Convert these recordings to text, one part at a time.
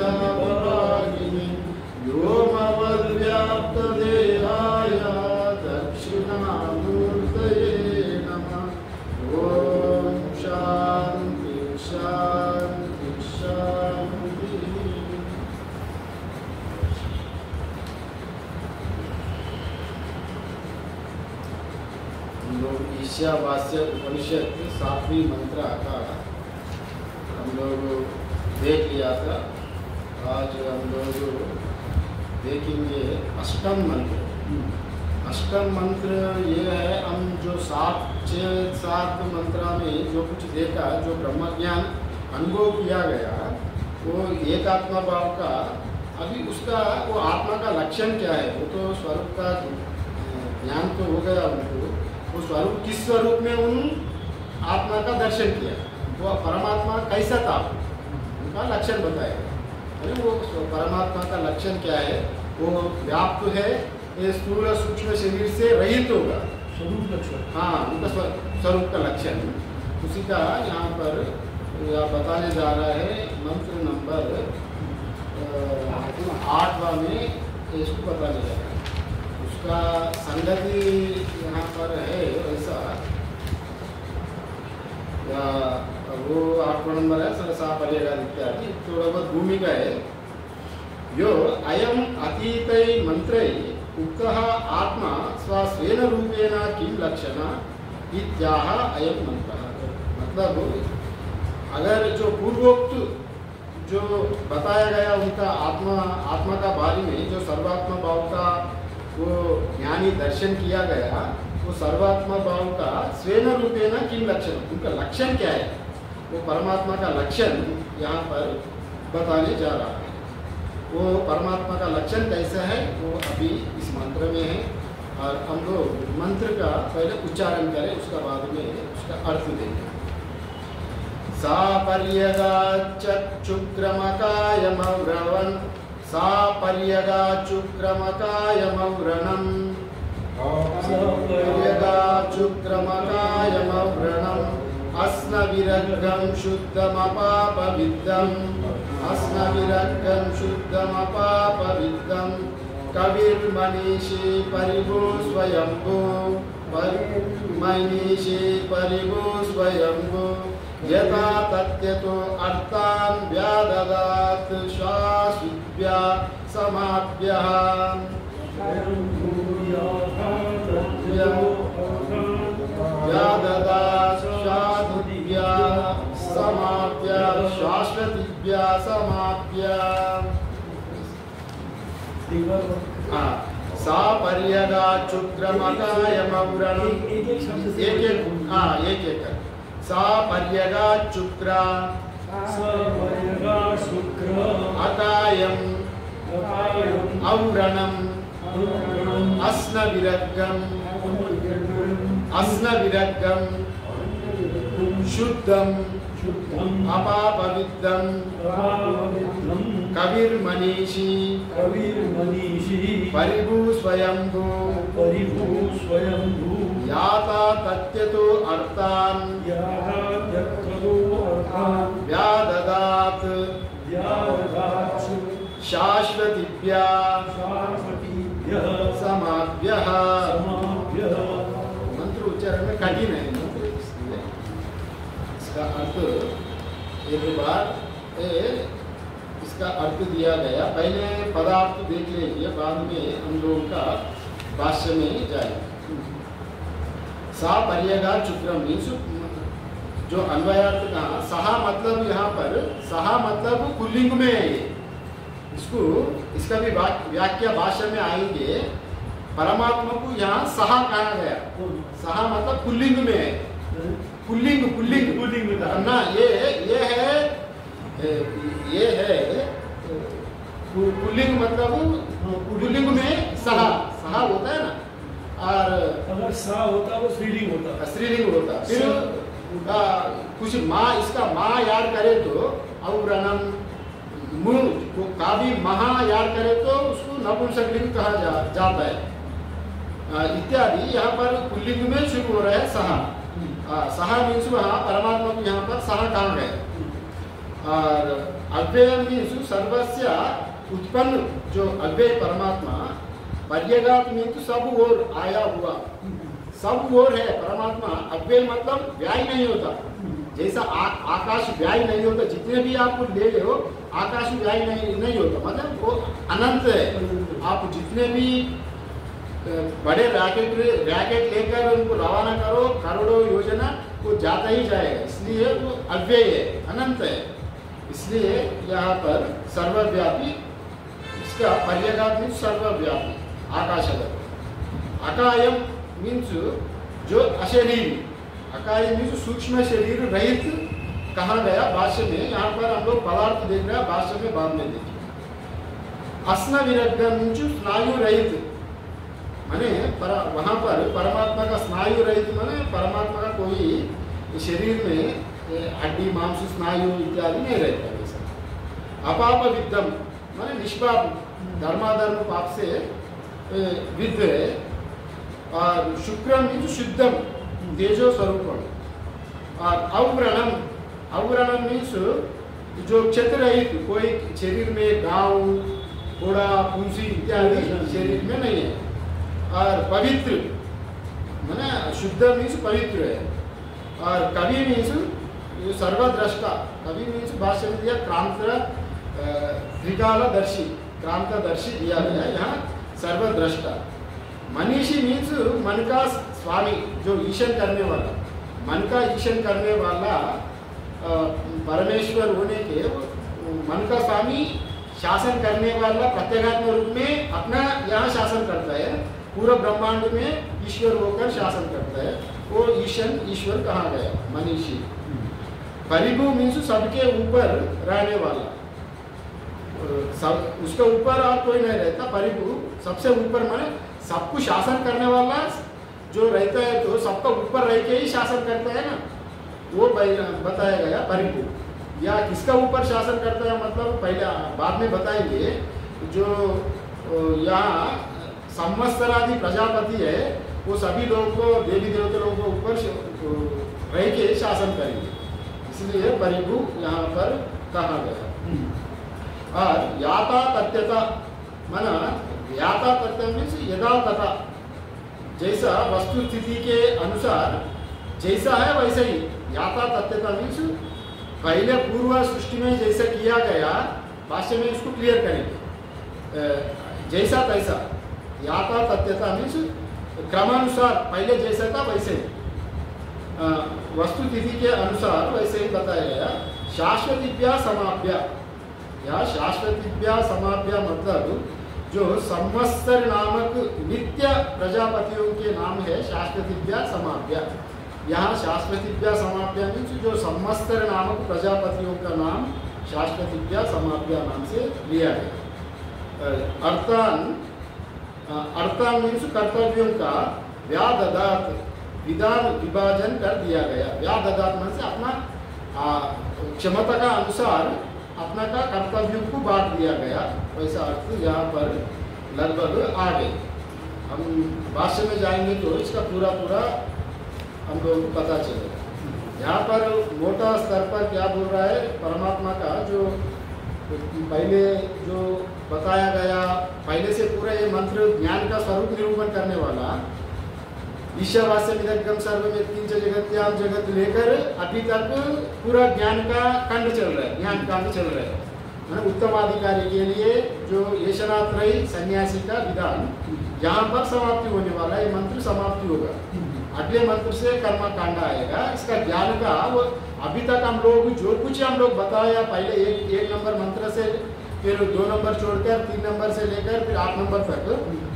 विभागिनि व्योमवद्व्याप्तदेहाय दक्षिणामूर्तये नमः। ॐ शान्ति शान्ति शान्ति। हम लोग ईशावास्य उपनिषद 7वीं मंत्र का हम लोग देख लिया था। आज हम लोग देखेंगे अष्टम मंत्र। अष्टम मंत्र ये है, हम जो 7 मंत्रा में जो कुछ देखा, जो ब्रह्म ज्ञान अनुभव किया गया, वो एक आत्मा भाव का, अभी उसका वो आत्मा का लक्षण क्या है, वो तो स्वरूप का ज्ञान तो हो गया उनको। वो स्वरूप किस स्वरूप में उन आत्मा का दर्शन किया, वो परमात्मा कैसा था, उनका लक्षण बताएगा। अरे वो परमात्मा का लक्षण क्या है, वो व्याप्त है, ये स्थूल सूक्ष्म शरीर से रहित होगा, स्वरूप लक्षण। हाँ, उनका स्वरूप का लक्षण उसी का यहाँ पर बताने जा रहा है। मंत्र नंबर 8वां में इसको बताने जा रहा है। उसका संगति यहाँ पर है ऐसा, वो 8वां नंबर है, सरसा परेगा इत्यादि थोड़ा बहुत भूमिका है। यो अयम अतीतै मंत्रै उक्तः आत्मा स्वस्वेन रूपेण किं लक्षण इत्याह अयम मंत्रः। मतलब अगर जो पूर्वोक्त जो बताया गया उनका आत्मा का बारे में, जो सर्वात्मा भाव का वो ज्ञानी दर्शन किया गया, वो सर्वात्मा भाव का स्वेन रूपेण किम लक्षण, उनका लक्षण क्या है, वो परमात्मा का लक्षण यहाँ पर बताने जा रहा है। वो परमात्मा का लक्षण कैसा है वो अभी इस मंत्र में है। और हम लोग मंत्र का पहले उच्चारण करें, उसका बाद में उसका अर्थ देंगे। सा पर्यगाचक्षुक्रमकायमव्रवन्, सा पर्यगाचुक्रमकायमव्रणम्, पर्यगाचुक्रमकायमव्रणम्, अस्नविरग्गं शुद्धमपापविद्धम्, अस्नविरग्गं शुद्धमपापविद्धम्, कविर्मनीषी परिभू स्वयंभू, मनीषी परिभू स्वयंभू, यथा तत्यतो अर्थान् व्याददात् शाश्वत्या समाप्यः। व्याददात् शाश्वत्या समाप्य, शाश्वतीभ्या समाप्य। सा पर्यगाचुक्रमकायमव्रणम्, एक सा पर्यगाचुक्रा अकायम् अव्रणम् अस्नविरग्गम् शुद्धम् अपापविद्धम् कविर्मनीषी परिभू स्वयंभू याता तत्यतो अर्थान् व्याददात् शाश्वतीभ्या समाप्यः। मंत्र उच्चारण में कठिन है, इसका अर्थ एक बार इसका अर्थ दिया गया। पहले पदार्थ देख लीजिए, बाद में हम लोगों का भाष्य में जाए। सा पर्यगा चुक्रम मीन्स जो अन्वयार्थ कहा, सहा मतलब यहाँ पर सहा मतलब पुल्लिंग में है। इसको इसका भी व्याख्या भाषा में आएंगे। परमात्मा को यहाँ सहा कहा गया, सहा मतलब पुल्लिंग में है। पुल्लिंग ना, ये है पुल्लिंग मतलब पुल्लिंग में सहा होता है ना, और अगर सा होता वो स्त्रीलिंग होता। फिर कुछ माँ, इसका माँ याद करे तो अवरणम, मुंह का भी महा याद करे तो उसको नपुंसकलिंग कहा जाता है इत्यादि। यहाँ पर पुल्लिंग में शुरू हो रहा है सहा। सहा मीन्स वहाँ परमात्मा को यहाँ पर सहा कहा गया। और अव्यय मीन्स सर्वस्य उत्पन्न जो अव्यय परमात्मा, पर्यगात मीन्स सब ओर आया हुआ, सब ओर है परमात्मा। अव्यय मतलब व्यय नहीं होता, जैसा आकाश व्यय नहीं होता, जितने भी आप ले लो आकाश व्यय नहीं होता, मतलब वो अनंत है। आप जितने भी बड़े रैकेट लेकर उनको रवाना करो, करोड़ों योजना, वो जाता ही जाएगा, इसलिए वो अव्यय है, अनंत है। इसलिए यहाँ पर सर्वव्यापी, इसका पर्यगात मीन्स सर्वव्यापी, आकाशगत। अकायम मीन्स जो अशरीरी, अकाय मीन्स सूक्ष्म शरीर रहित कहा गया भाष्य में। यहाँ पर हम लोग पदार्थ देख रहे हैं, भाष्य में बाद में देखें। अस्न विरग्ध मीन्स स्नायु रहित, माने वहाँ पर परमात्मा का स्नायु रहित माने परमात्मा का कोई शरीर में हड्डी मांस स्नायु इत्यादि नहीं रहता वैसा। अपाप विद्धम माने निष्पाप, धर्माधर्म पाप से विद्ध है। और शुक्र मीन्स शुद्धम, तेजो स्वरूपम। और अव्रणम, अव्रणम मीन्स जो क्षेत्र रहित, कोई शरीर में गांव घोड़ा पुंसी इत्यादि शरीर में नहीं है। और पवित्र माने शुद्ध मीन्स पवित्र है। और कवि मीन्स सर्वद्रष्टा, कवि मीन्स भाष्य में दिया क्रांत त्रिकालदर्शी, क्रांतदर्शी दिया गया यहाँ सर्वद्रष्टा। मनीषी मीन्स मन का स्वामी, जो ईशन करने वाला, मन का ईशन करने वाला परमेश्वर होने के मन का स्वामी, शासन करने वाला प्रत्येगात्म रूप में अपना यहाँ शासन करता है, पूरा ब्रह्मांड में ईश्वर होकर शासन करता है, वो ईशन ईश्वर कहा गया मनीषी। परिभु मीन्स सबके ऊपर रहने वाला, सब उसके ऊपर और कोई नहीं रहता। परिभु सबसे ऊपर माने सबको शासन करने वाला जो रहता है, तो सबका ऊपर रह के ही शासन करता है ना, वो बताया गया परिभु। या किसका ऊपर शासन करता है मतलब पहले बाद में बताएंगे। जो यहाँ संवत्सरादि प्रजापति है, वो सभी लोगों को, देवी देवता लोगों को ऊपर रह के शासन करेंगे, इसलिए परिभु यहाँ पर कहा गया। और याता तथ्यता माना, याता तथ्य मीन्स यदा तथा, जैसा वस्तु स्थिति के अनुसार जैसा है वैसे ही। याता तथ्यता मीन्स पहले पूर्व सृष्टि में जैसा किया गया, भाष्य में इसको क्लियर करेंगे, जैसा तैसा। याता तथ्यता मीन्स क्रमानुसार पहले जैसा था वैसे ही, वस्तु स्थिति के अनुसार वैसे ही बताया गया। शाश्वतीभ्या समाप्या, या शाश्वतीभ्या समाप्या मतलब जो संवत्सर नामक नित्य प्रजापतियों के नाम है शाश्वतीभ्या समाप्या। यहाँ शाश्वतीभ्या समाप्या मीन्स जो संवत्सर नामक प्रजापतियों का नाम शाश्वतीभ्या समाप्या नाम से लिया है। अर्थान मीन्स कर्तव्यों का व्याददात, विधान विभाजन कर दिया गया। व्याददात मान से अपना क्षमता का अनुसार अपना का कर्तव्यों को बांट दिया गया, वैसा अर्थ यहाँ पर लगभग आ गए। हम भाष्य में जाएंगे तो इसका पूरा हम लोगों को पता चलेगा। यहाँ पर मोटा स्तर पर क्या बोल रहा है परमात्मा का, जो पहले जो बताया गया, पहले से पूरा ये मंत्र ज्ञान का स्वरूप निरूपण करने वाला, ईशावास्य विदग्धम सर्वमेत्किंच जगत्याम जगत लेकर अभी तक पूरा ज्ञान का खंड चल रहा है, ज्ञान कांड चल रहा है। उत्तमाधिकारी के लिए जो येषणात्रयी सन्यासी का विधान यहाँ पर समाप्ति होने वाला है, मंत्र समाप्ति होगा। अगले मंत्र से कर्म कांड आएगा। इसका ज्ञान का वो अभी तक हम लोग जो कुछ हम लोग बताया, पहले एक नंबर मंत्र से, फिर 2 नंबर छोड़कर 3 नंबर से लेकर फिर 8 नंबर तक,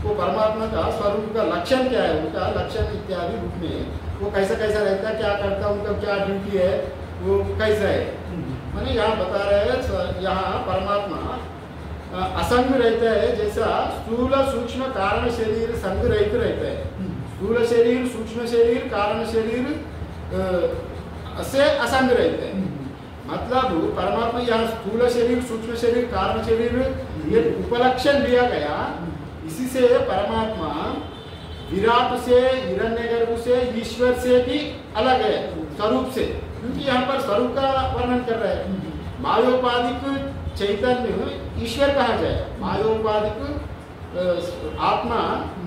वो परमात्मा का स्वरूप का लक्षण क्या है, उनका लक्षण इत्यादि रूप में वो कैसा कैसा रहता है, क्या करता है, उनका क्या ड्यूटी है, वो कैसा है, मैंने यहाँ बता रहे हैं। यहाँ परमात्मा असंग रहता है, जैसा स्थूल सूक्ष्म कारण शरीर संग रहित रहता है। स्थूल शरीर, सूक्ष्म शरीर, कारण शरीर से असंग रहते हैं। मतलब परमात्मा यहाँ स्थूल शरीर, सूक्ष्म शरीर, कारण शरीर ये उपलक्षण दिया गया। इसी से परमात्मा विराट से, हिरण्यगर्भ से, ईश्वर से भी अलग है स्वरूप से, क्योंकि यहाँ पर स्वरूप का वर्णन कर रहे हैं। मायोपाधिक चैतन्य ईश्वर कहा जाए। मायोपाधिक आत्मा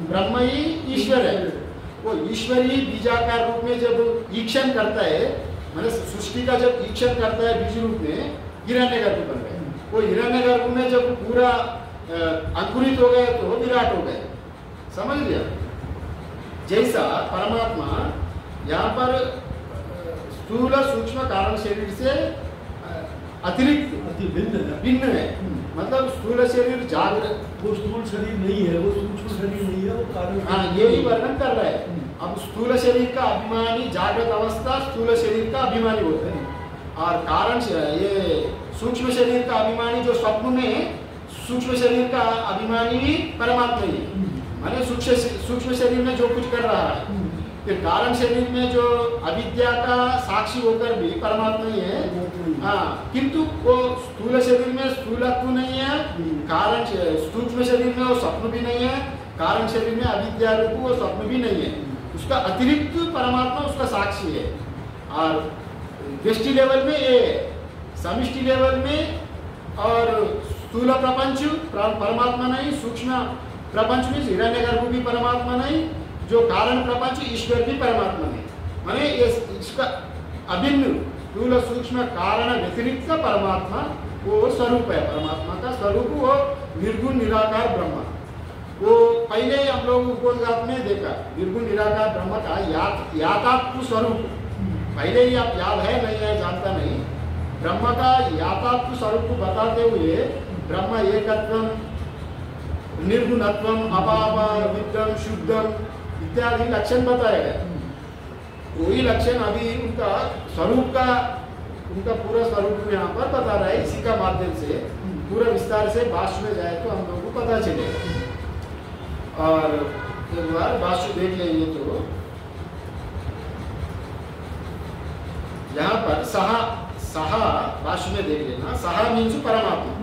ब्रह्म ही ईश्वर है। वो ईश्वर ही बीजाकार रूप में जब ईक्षण करता है, मैंने सृष्टि का जब ईक्षण करता है बीज रूप में, हिरण्यगर्भ बन गए। वो हिरण्यगर्भ में जब पूरा अंकुरित हो गए तो विराट हो गए। समझ लिया? जैसा परमात्मा यहाँ पर स्थूल सूक्ष्म कारण शरीर से अतिरिक्त भिन्न है। मतलब स्थूल शरीर जागृत, वो स्थूल शरीर नहीं है, वो सूक्ष्म शरीर नहीं है, वो कारण। हाँ, यही वर्णन कर रहा है। अब स्थूल शरीर का अभिमानी जागृत अवस्था स्थूल शरीर का अभिमानी होता है, और कारण ये सूक्ष्म शरीर का अभिमानी जो स्वप्न में, सूक्ष्म शरीर का अभिमानी भी परमात्मा ही है। माने सूक्ष्म शरीर में जो कुछ कर रहा है, फिर कारण शरीर में जो अविद्या का साक्षी होकर भी परमात्मा ही है। हाँ, किंतु वो स्थूल शरीर में स्थूलत्व नहीं है, कारण सूक्ष्म शरीर में वो स्वप्न भी नहीं है, कारण शरीर में अविद्या रूप वो स्वप्न भी नहीं है। उसका अतिरिक्त परमात्मा उसका साक्षी है। और व्यष्टि लेवल में ये, समिष्टि लेवल में और स्थूल प्रपंच परमात्मा नहीं, सूक्ष्म प्रपंच में हिरण्यगर्भ भी परमात्मा नहीं, जो कारण प्रपंच ईश्वर भी परमात्मा नहीं। माने इसका अभिन्न स्थूल सूक्ष्म कारण व्यतिरिक्त परमात्मा वो स्वरूप है। परमात्मा का स्वरूप वो निर्गुण निराकार ब्रह्म। वो पहले ही हम लोग उपोद्घात में देखा, निर्गुण निराकार ब्रह्म का यातात्म स्वरूप। पहले ही आप याद है नहीं है जानता नहीं, ब्रह्म का यातात्म स्वरूप बताते हुए ब्रह्म एकत्वम, निर्गुणत्वम, अपापविद्धम, शुद्धम इत्यादि लक्षण बताया गया। वही लक्षण अभी उनका स्वरूप का, उनका पूरा स्वरूप यहाँ पर बता रहा है। इसी का माध्यम से पूरा विस्तार से भाष्य में जाए तो हम लोगों को पता चलेगा। और एक बार भाष्य देख लेंगे तो यहाँ पर सहा भाष्य में देख लेना। सहा मीन्स परमात्मा।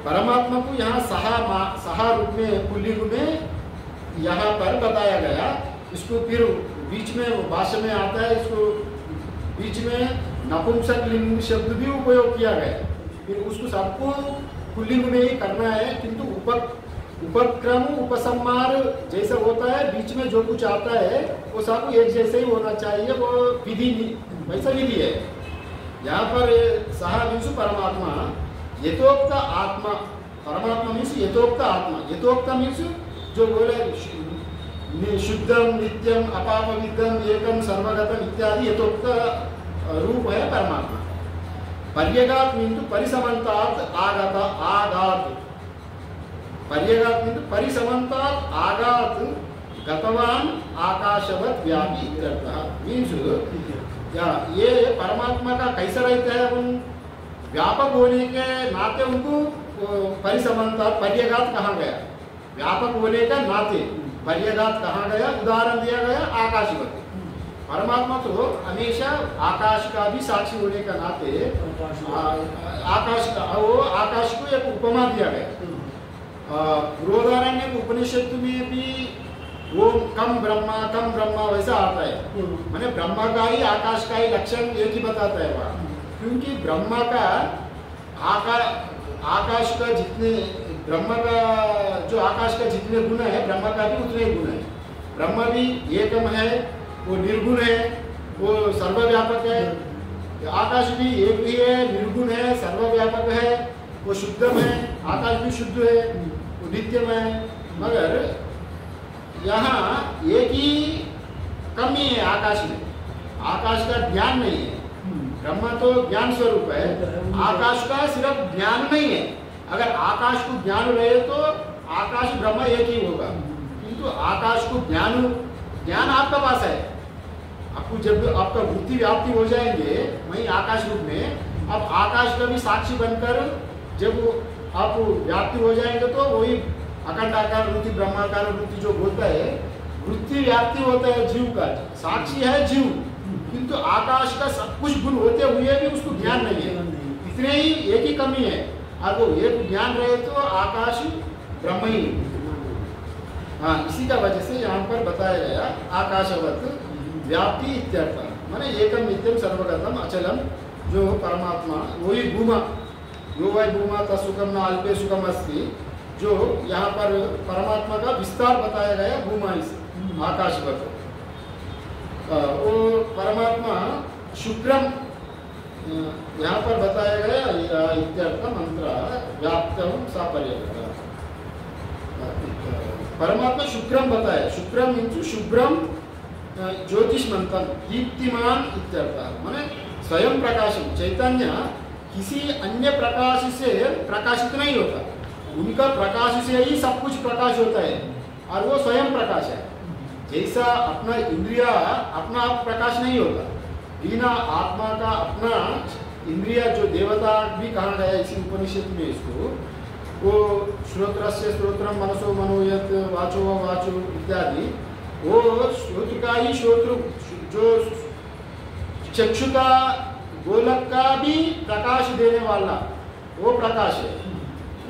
परमात्मा को यहाँ सहा रूप में पुल्लिंग में यहाँ पर बताया गया। इसको फिर बीच में भाष्य में आता है, इसको बीच में नपुंसक लिंग शब्द भी उपयोग किया गया। फिर उसको सबको पुल्लिंग में ही करना है, किंतु उपक्रम उपसंहार जैसा होता है, बीच में जो कुछ आता है वो सब एक जैसे ही होना चाहिए। वो विधि वैसा विधि है। यहाँ पर सहा मीन्स परमात्मा, यथोक्त आत्मा। परमात्मा मीन्स यथोक्त आत्मा। यथोक्त मीन्स जो बोले शुद्धम, नित्यम, अपापविद्धम, एकम, सर्वगतम इत्यादि यथोक्त रूप है परमात्मा। पर्यगात मीन्स परिसमन्तात् आगात। पर्यगात मीन्स परिसमन्तात् आगात गतवान आकाशवत व्यापी इत्यर्थः। मीन्स ये परमात्मा का कैसा रहता है, उन व्यापक होने के नाते उनको परिसमन्तात् पर्यगात कहा गया। व्यापक होने का नाते पर्यगात कहा गया, उदाहरण दिया गया आकाशवत। परमात्मा तो हमेशा आकाश का भी साक्षी होने का नाते आकाश का, वो आकाश को एक उपमा दिया गया। बृहदारण्यक उपनिषद में भी वो कम ब्रह्मा वैसा आता है। माने ब्रह्मा का ही आकाश का ही लक्षण एक ही बताता है वहाँ, क्योंकि ब्रह्मा का आकाश का जितने, ब्रह्मा का जो आकाश का जितने गुण है, ब्रह्मा का भी उतने गुण है। ब्रह्मा भी एकम है, वो निर्गुण है, वो सर्वव्यापक है। आकाश भी एक भी है, निर्गुण है, सर्वव्यापक है, वो शुद्धम है। आकाश भी शुद्ध है, वो नित्यम है। मगर यहाँ एक ही कमी है आकाश में, आकाश का ज्ञान नहीं है। ब्रह्मा तो ज्ञान स्वरूप है, आकाश का सिर्फ ज्ञान नहीं है। अगर आकाश को ज्ञान रहे तो आकाश ब्रह्म एक ही होगा, किंतु आकाश को ज्ञान आपका पास है। आपको जब आपका वृत्ति व्याप्ति हो जाएंगे वही आकाश रूप में, अब आकाश का भी साक्षी बनकर जब आप व्याप्ति हो जाएंगे तो वही अखंडाकार वृत्ति, ब्रह्माकार वृत्ति जो बोलता है, वृत्ति व्याप्ति होता है जीव का, साक्षी है जीव, किंतु आकाश का सब कुछ गुण होते हुए भी उसको ज्ञान नहीं है। इतने ही एक ही कमी है, और वो एक ज्ञान रहे तो आकाश ब्रह्म ही। हाँ, इसी का वजह से यहाँ पर बताया गया आकाशवत व्याप्ति इत्यर्थ। माने एकम नित्यम सर्वगतम अचलम जो परमात्मा वही भूमा यो वै भूमा तत्सुखम न अल्पे सुखम अस्ति, जो यहाँ पर परमात्मा का विस्तार बताया गया भूमा इस आकाशवत। वो परमात्मा शुक्रम यहाँ पर बताया गया इत्यर्थ मंत्र व्याप्तम सापर्य। परमात्मा शुक्रम बताया, शुक्रम मीन्स शुभ्रम ज्योतिष्मंतम दीप्तिमान इत्यर्थ, माने स्वयं प्रकाशम। चैतन्य किसी अन्य प्रकाश से प्रकाशित नहीं होता, उनका प्रकाश से ही सब कुछ प्रकाश होता है और वो स्वयं प्रकाश है। जैसा अपना इंद्रिया अपना आप प्रकाश नहीं होता, बिना आत्मा का अपना इंद्रिया जो देवता भी कहा गया इसी उपनिषद में इसको, वो श्रोत्रस्य श्रोत्रम मनसो मनोयत वाचो वाचो इत्यादि, वो श्रोत्र का ही श्रोत्र, जो चक्षु का गोलक का भी प्रकाश देने वाला वो प्रकाश है,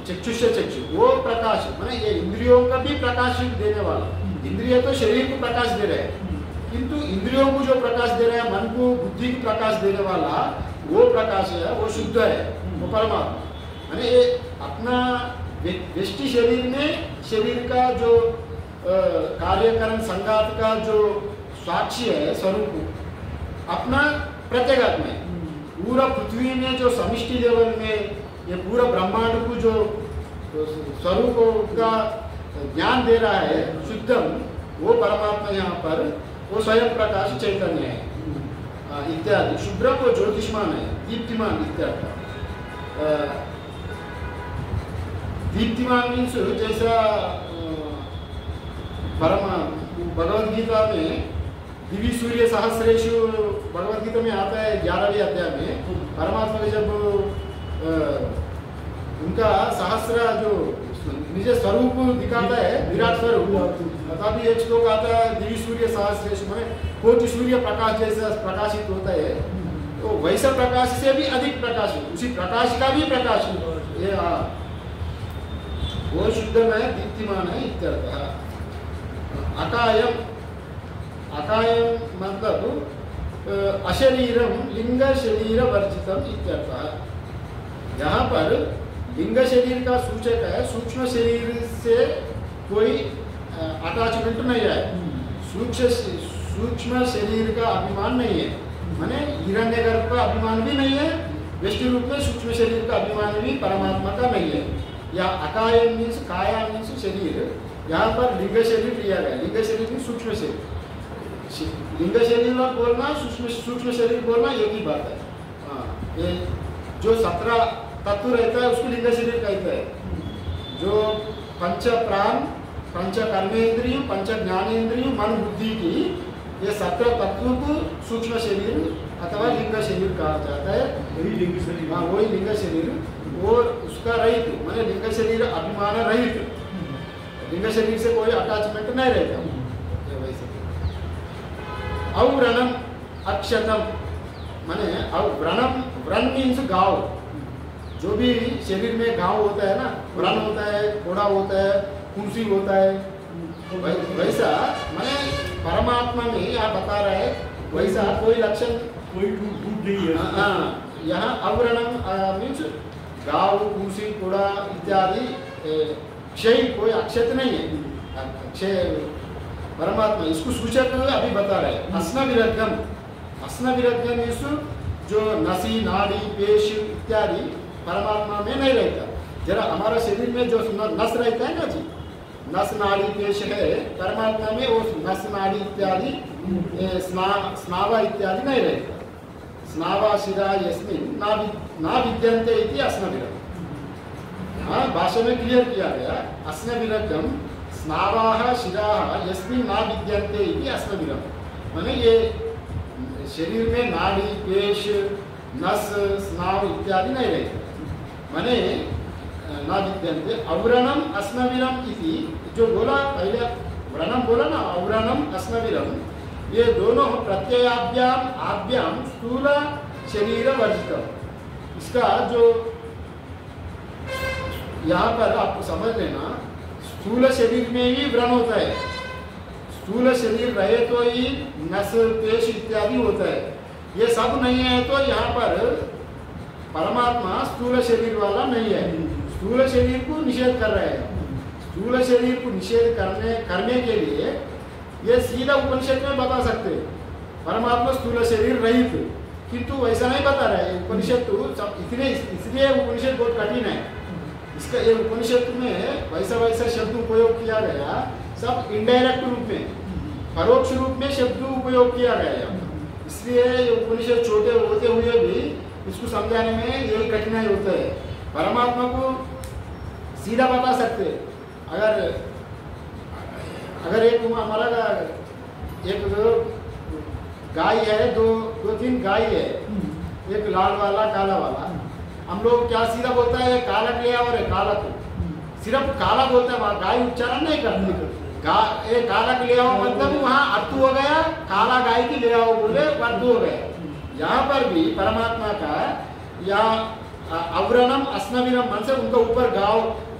चक्षु से चक्षु वो प्रकाश, माने ये इंद्रियों का भी प्रकाश देने वाला। इंद्रिय तो शरीर को प्रकाश दे रहे हैं, किंतु इंद्रियों को जो प्रकाश दे रहा है, मन को बुद्धि को प्रकाश देने वाला वो प्रकाश है, वो शुद्ध है, वो परमात्मा। माने ये अपना व्यष्टि शरीर में शरीर का जो कार्यकरण संघात का जो साक्षी है स्वरूप अपना प्रत्येगात्मा है। पूरा पृथ्वी में जो समिष्टि लेवल में ये पूरा ब्रह्मांड को जो स्वरूप का ज्ञान दे रहा है शुद्धम, वो परमात्मा यहाँ पर वो स्वयं प्रकाश चैतन्य है इत्यादि। शुभ्र को ज्योतिष्मान है, दीप्तिमान इत्यादि। दीप्तिमान मीन्स जैसा भगवद गीता में दिव्य सूर्य सहस्रेशु भगवद गीता में आता है 11वें अध्याय में, परमात्मा के जब उनका सहस्र जो निज स्वरूप दिखाता है, विराट स्वरूप, तभी एक श्लोक आता है दिव्य सूर्य सहस्रेशु, माने कोटि सूर्य प्रकाश जैसा प्रकाशित होता है, तो वैसा प्रकाश से भी अधिक प्रकाश, उसी प्रकाश का भी प्रकाश ये वो शुद्ध में दीप्तिमान है इत्यर्थः। अकायम, अकायम मतलब अशरीरम लिंग शरीर वर्जितम इत्यर्थः। यहाँ पर लिंग शरीर का सूचक है, सूक्ष्म शरीर से कोई अटैचमेंट नहीं है, सूक्ष्म शरीर का अभिमान नहीं है, माने हिरण्यगर्भ का अभिमान भी नहीं है, व्यष्टि रूप में सूक्ष्म शरीर का अभिमान भी परमात्मा का नहीं है। या अकायम मीन्स काया मीन्स शरीर, यहाँ पर लिंग शरीर लिया गया, लिंग शरीर मीन्स सूक्ष्म शरीर, लिंग शरीर बोलना सूक्ष्म शरीर बोलना एक ही बात है। हाँ, ये जो 17 तत्व रहता है उसको लिंग शरीर कहते हैं। जो पंच प्राण, पंच कर्मेंद्रिय, पंच ज्ञानेंद्रिय, मन बुद्धि की ये 17 तत्वों को सूक्ष्म शरीर अथवा लिंग शरीर कहा जाता है। वही लिंग शरीर, हाँ वही लिंग शरीर, वो उसका रहित, माने लिंग शरीर अभिमान रहित, लिंग शरीर से कोई अटैचमेंट नहीं रहता। अव्रणम अक्षतम, माने अव्रणम, व्रण मीन्स गाँव, जो भी शरीर में घाव होता है ना, व्रण होता है, फोड़ा होता है, कुंसी होता है, वैसा माने परमात्मा में यहाँ बता रहा है वैसा कोई लक्षण, कोई टूट नहीं है। हाँ, यहाँ अव्रणम मीन्स गाँव, कुंसी, फोड़ा इत्यादि क्षय कोई अक्षत नहीं है, क्षय परमात्मा, इसको सूचक अभी बता रहे हैं। अस्न विरद्धम, अस्न विरद्धम मीन्स जो नसी नाड़ी पेश इत्यादि परमात्मा में नहीं रहता। जरा हमारा शरीर में जो नस रहता है ना जी, नस नाड़ी पेश है, परमात्मा में वो नस नाड़ी इत्यादि स्नावा इत्यादि नहीं रहता। स्नावा शिरा यस्मिन् ना विद्यन्ते इति अस्न विरद्धम। हाँ, भाषा में क्लियर किया गया, अस्न विरद्धम स्नावाः शिराः यस्मिन् ना विद्यन्ते इति अस्न विरद्धम। माने ये शरीर में नाड़ी पेश नस स्नाव इत्यादि नहीं रहते, माने ना विद्यन्ते। अव्रणम अस्नविरम इति जो बोला पहले, व्रणम बोला ना, अव्रणम अस्नविरम, ये दोनों प्रत्ययाभ्याम आभ्याम स्थूल शरीर वर्जितम। इसका जो यहाँ पर आपको समझ लेना, स्थूल शरीर में ही व्रण होता है, स्थूल शरीर रहे तो ही नस पेश इत्यादि होता है, ये सब नहीं है तो यहाँ पर परमात्मा स्थूल शरीर वाला नहीं है। स्थूल शरीर को निषेध कर रहे हैं। स्थूल शरीर को निषेध करने के लिए ये सीधा उपनिषद में बता सकते हैं परमात्मा स्थूल शरीर रहित, किंतु वैसा नहीं बता रहे उपनिषद। तो इसलिए उपनिषद बहुत कठिन है। इसका ये उपनिषद में वैसा शब्द उपयोग किया गया, सब इनडायरेक्ट रूप में, परोक्ष रूप में शब्द उपयोग किया गया। इसलिए ये उपनिषद छोटे होते हुए भी इसको समझाने में यही कठिनाई होता है। परमात्मा को सीधा बता सकते, अगर एक हमारा एक गाय है, दो तीन गाय है, एक लाल वाला काला वाला, हम लोग क्या सीधा बोलता है काला ले आओ रे काला, को सिर्फ काला बोलता है, वहाँ गाय उच्चारण नहीं करते। ये काला ले आओ मतलब वहाँ अर्थ हो गया काला गाय की ले आओ बोले अर्थ हो गया। यहाँ पर भी परमात्मा का या अवरणम अस्नविनम मन से उनका ऊपर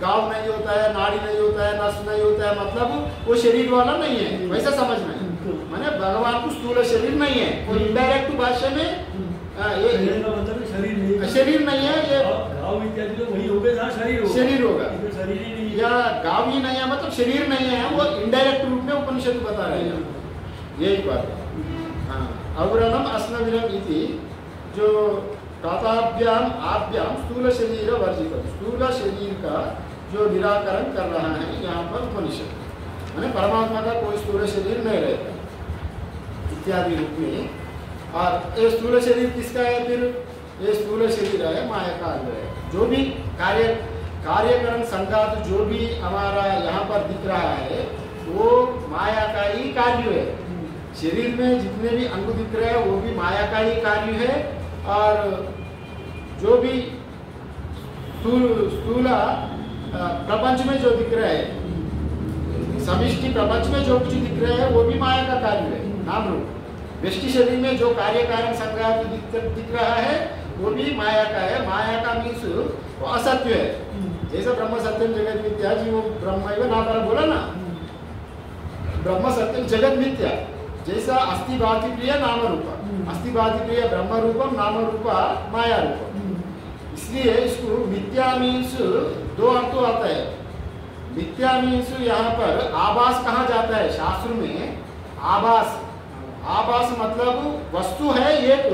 गाव नहीं होता है, नाड़ी नहीं होता है, नस नहीं होता है, मतलब वो शरीर वाला नहीं है, वैसा समझना है। माने भगवान को स्थूल शरीर नहीं है, वो इनडायरेक्ट भाषा में ये शरीर नहीं है, ये गाव इत्यादि तो वही होगा जहाँ शरीर होगा, शरीर ही नहीं या गाव ही नहीं है मतलब शरीर नहीं है, वो इनडायरेक्ट रूप में उपनिषद बता रहे हैं। यही बात है। हाँ, अवरणम अस्नविनम इति जो ताताभ्याम आभ्याम स्थूल शरीर वर्जित, स्थूल शरीर का जो निराकरण कर रहा है यहाँ पर उपनिषद, माने परमात्मा का कोई स्थूल शरीर नहीं रहता इत्यादि रूप में। और ये स्थूल शरीर किसका है? फिर ये स्थूल शरीर है माया का अंग है। जो भी कार्यकरण संघात जो भी हमारा यहाँ पर दिख रहा है वो माया का ही कार्य है। शरीर में जितने भी अंग दिख रहे हैं वो भी माया का ही कार्य है। और जो भी स्थूल प्रपंच में जो दिख रहा है, समिष्टि प्रपंच में जो कुछ दिख रहा है वो भी माया का कार्य है, नाम रूप। व्यष्टि शरीर में जो कार्य कारण संघात दिख रहा है वो भी माया का है। माया का मीन्स वो असत्य है। जैसा ब्रह्म सत्यम जगत मिथ्या जी, वो ब्रह्म नापर बोला ना, ब्रह्म सत्यम जगत मिथ्या, जैसा अस्थि भाति प्रिय नाम रूपा, अस्थि भाति प्रिय ब्रह्म रूपम नाम रूपा माया रूपम। इसलिए इसको मिथ्या मीन्स दो अर्थ आता है। मिथ्या मीन्स यहाँ पर आभास कहा जाता है शास्त्र में। आभास, आभास मतलब वस्तु है एक,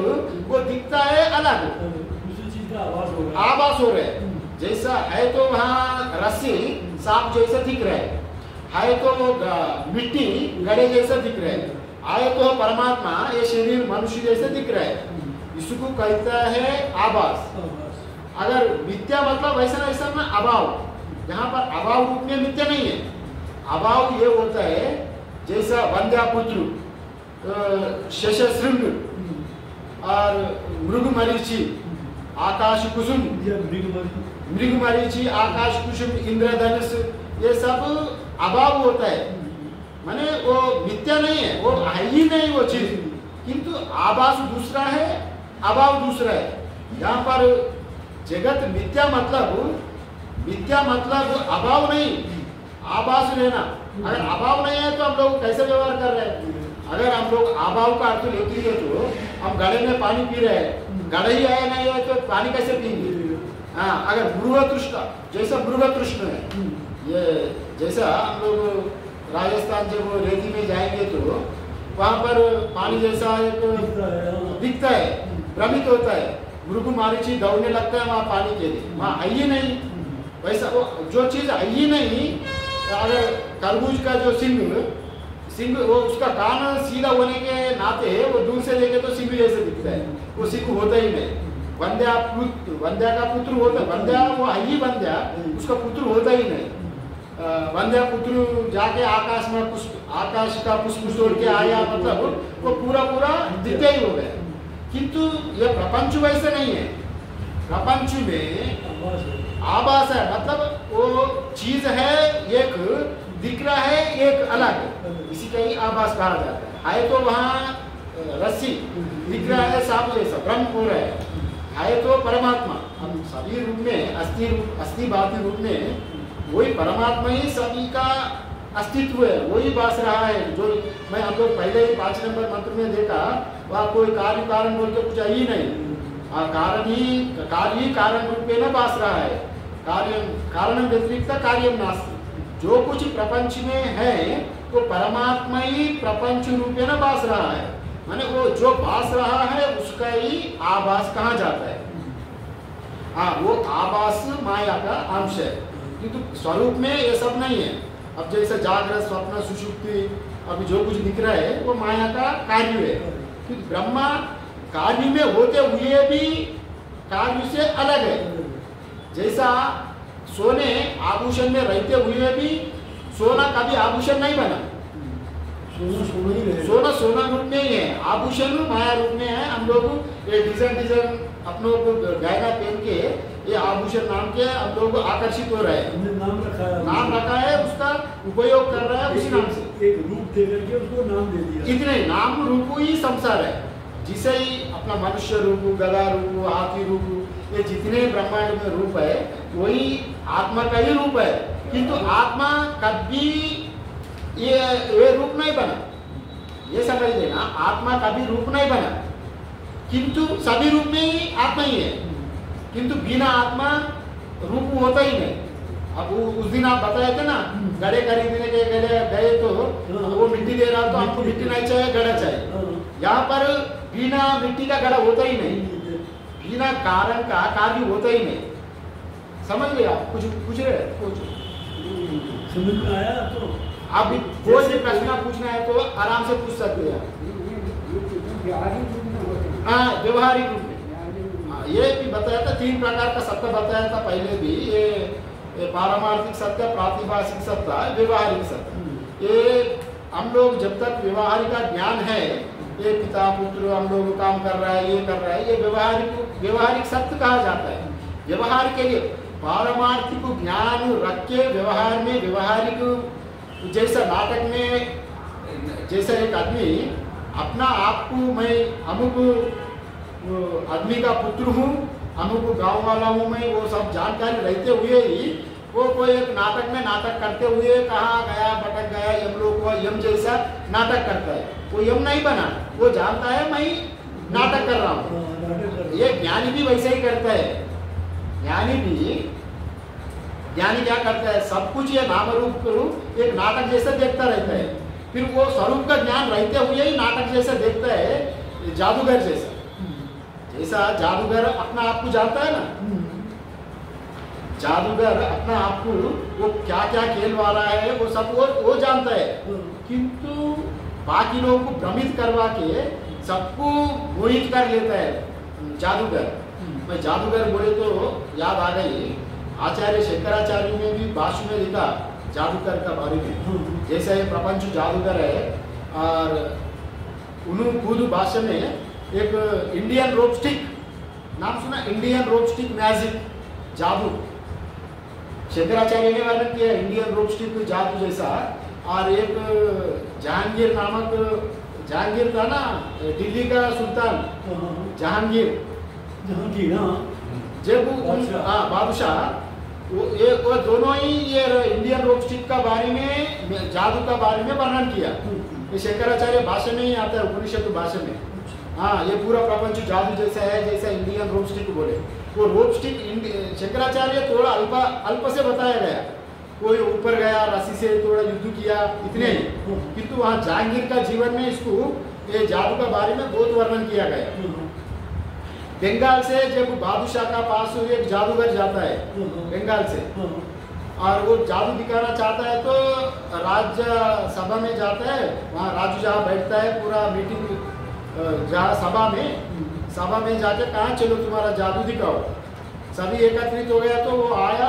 वो दिखता है अलग, दूसरी चीज का आभास हो रहा है। जैसा है तो वहाँ रस्सी सांप जैसा दिख रहा है तो वो मिट्टी गड़े जैसा दिख रहा है, आए तो परमात्मा ये शरीर मनुष्य जैसे दिख रहा है। इसको कहता है आभास। अगर मिथ्या मतलब वैसा ना अभाव, यहाँ पर अभाव रूप में मिथ्या नहीं है। अभाव ये होता है जैसा वंद्या पुत्र, शशशृंग और मृगमरीचि, आकाश कुसुम, मृगमरीचि, आकाश कुसुम, इंद्रधनुष, ये सब अभाव होता है। माने वो मिथ्या नहीं है, वो है ही नहीं वो चीज, किंतु आभास दूसरा है, अभाव दूसरा है। यहाँ पर जगत मिथ्या मतलब अभाव नहीं, आभास लेना। अगर अभाव नहीं है तो हम लोग कैसे व्यवहार कर रहे हैं? अगर हम लोग अभाव का अर्थ लेते हैं तो हम घड़े में पानी पी रहे हैं, घड़े ही आया नहीं है तो पानी कैसे पीएंगे? हाँ, अगर मृग तृष्णा, जैसा मृग तृष्ण है, ये जैसा हम लोग राजस्थान जब रेती में जाएंगे तो वहाँ पर पानी जैसा एक दिखता है, भ्रमित होता है, मृग मारीची दौड़ने लगता है वहाँ पानी के लिए, वहाँ है ही नहीं। वैसा वो जो चीज़ है ही नहीं, अगर तरबूज का जो सिंग वो उसका कान सीधा होने के नाते वो दूर से देखे तो सिंह जैसे दिखता है, वो सिंह होता ही नहीं। वंद्या का पुत्र होता, वंद्या वो है ही वंद्या, उसका पुत्र होता ही नहीं। वंद्या पुत्र जाके आकाश का पुष्प तोड़ के आया, मतलब वो पूरा दिखता ही हो गया। किंतु ये प्रपंच वैसे नहीं है। प्रपंच में आभास है, मतलब वो चीज है एक, दिख रहा है एक अलग, इसी का ही आभास कहा जाता है। तो वहाँ रस्सी दिख रहा है सांप जैसा, भ्रम हो रहा है तो परमात्मा हम सभी रूप में अस्थि भाति रूप में वही परमात्मा ही सभी का अस्तित्व है, वही बास रहा है। जो मैं हम लोग पहले ही 5 नंबर मंत्र में देखा, वहाँ कोई कार्य कारण बोल के कुछ ही नहीं, कार्य ही कारण रूपेण भास रहा है। कारणम व्यतिरिक्त कार्यम नास्ति। जो कुछ प्रपंच में है वो परमात्मा ही प्रपंच रूपेण भास रहा है, माने वो जो भास रहा है उसका ही आभास कहा जाता है। हाँ, वो आभास माया का अंश है, किंतु स्वरूप में ये सब नहीं है। अब जैसे जागृत स्वप्न सुषुप्ति अभी जो कुछ दिख रहा है वो माया का कार्य है, क्योंकि ब्रह्मा कार्य में होते हुए भी कार्य से अलग है। जैसा सोने आभूषण में रहते हुए भी सोना कभी आभूषण नहीं बना, सोना सोना रूप में ही है, आभूषण माया रूप में है। हम लोग ये डिजाइन अपनों को गहना पहन के ये आभूषण नाम के हम लोग आकर्षित हो रहे हैं, नाम रखा है, उसका उपयोग कर रहा है उसी नाम से, एक रूप दे करके उसको नाम दे दिया। इतने नाम रूप ही संसार है। जिसे ही अपना मनुष्य रूप, गधा रूप, हाथी रूप, ये जितने ब्रह्मांड में रूप है वही आत्मा का ही रूप है, किंतु आत्मा कभी ये रूप नहीं बना, ये समझ लेना। आत्मा कभी रूप नहीं बना, किंतु सभी रूप में ही आत्मा ही है, किंतु बिना आत्मा रूप होता ही नहीं। अब उस दिन आप बताए थे ना, गड़े खरीदने के गए तो वो मिट्टी दे रहा, तो आपको मिट्टी नहीं चाहिए, गड़ा चाहिए। यहाँ पर बिना मिट्टी का गड़ा होता ही नहीं, बिना कारण का कार्य होता ही नहीं। समझ गए आप? कुछ पूछ रहे? कुछ समझ में आया? तो आप भी कोई भी प्रश्न पूछना है तो आराम से पूछ सकते हैं। हाँ, व्यवहारिक रूप में। हाँ, ये भी बताया था, 3 प्रकार का सत्य बताया था पहले भी। ये पारमार्थिक सत्य, प्रातिभाषिक सत्य, व्यवहारिक सत्य। ये हम लोग जब तक व्यवहारिक का ज्ञान है, ये पिता पुत्र हम लोग काम कर रहा है, ये कर रहा है, ये व्यवहारिक सत्य कहा जाता है। व्यवहार के लिए पारमार्थिक ज्ञान रख के व्यवहार में व्यवहारिक, जैसा नाटक में जैसा एक आदमी अपना आप को मैं अमुक आदमी का पुत्र हूँ, अमुक गांव वाला हूँ मैं, वो सब जानकारी रहते हुए ही वो कोई एक नाटक में नाटक करते हुए कहाँ गया, भटक गया, यम लोग को यम जैसा नाटक करता है। वो यम नहीं बना, वो जानता है मैं नाटक कर रहा हूँ। ये ज्ञानी भी वैसे ही करता है। ज्ञानी क्या करता है, सब कुछ ये नाम रूप एक नाटक जैसा देखता रहता है, फिर वो स्वरूप का ज्ञान रहते हुए ही नाटक जैसा देखता है, जादूगर जैसा जादूगर अपना आप को जानता है ना, जादूगर अपना आप को वो क्या क्या खेल वाला है वो सब वो जानता है, किंतु बाकी लोगों को भ्रमित करवा के सबको मोहित कर लेता है जादूगर। मैं जादूगर बोले तो याद आ गई, आचार्य शंकराचार्य में भी भाष्य में लिखा जादूगर का बारे में, जैसे ये प्रपंच जादूगर है। और उन्होंने खुद भाष्य में एक इंडियन रोप स्टिक नाम सुना, इंडियन रोप स्टिक मैजिक, जादू, शंकराचार्य ने वर्णन किया इंडियन रोप स्टिक जादू जैसा। और एक जहांगीर नामक, जहांगीर था ना दिल्ली का सुल्तान, जहांगीर जब बादशाह, वो दोनों ही ये इंडियन रोप स्टिक का बारे में, जादू का बारे में वर्णन किया। ये शंकराचार्य भाषा में ही आता है, उपनिषद भाषा में। हाँ, ये पूरा प्रपंच जादू जैसा है, जैसा इंडियन रोप स्टिक बोले। वो रोप स्टिक शंकराचार्य थोड़ा अल्प से बताया गया, कोई ऊपर गया रस्सी से थोड़ा युद्ध किया, इतने ही। किंतु वहाँ जहांगीर का जीवन में इसको ये जादू का बारे में बहुत वर्णन किया गया। बंगाल से जब बादशाह का पास एक जादूगर जाता है बंगाल से, और वो जादू दिखाना चाहता है, तो राज्य सभा में जाता है, वहाँ राजू जहाँ बैठता है, पूरा मीटिंग जहाँ सभा में जाके कहा चलो तुम्हारा जादू दिखाओ। सभी एकत्रित हो गया, तो वो आया,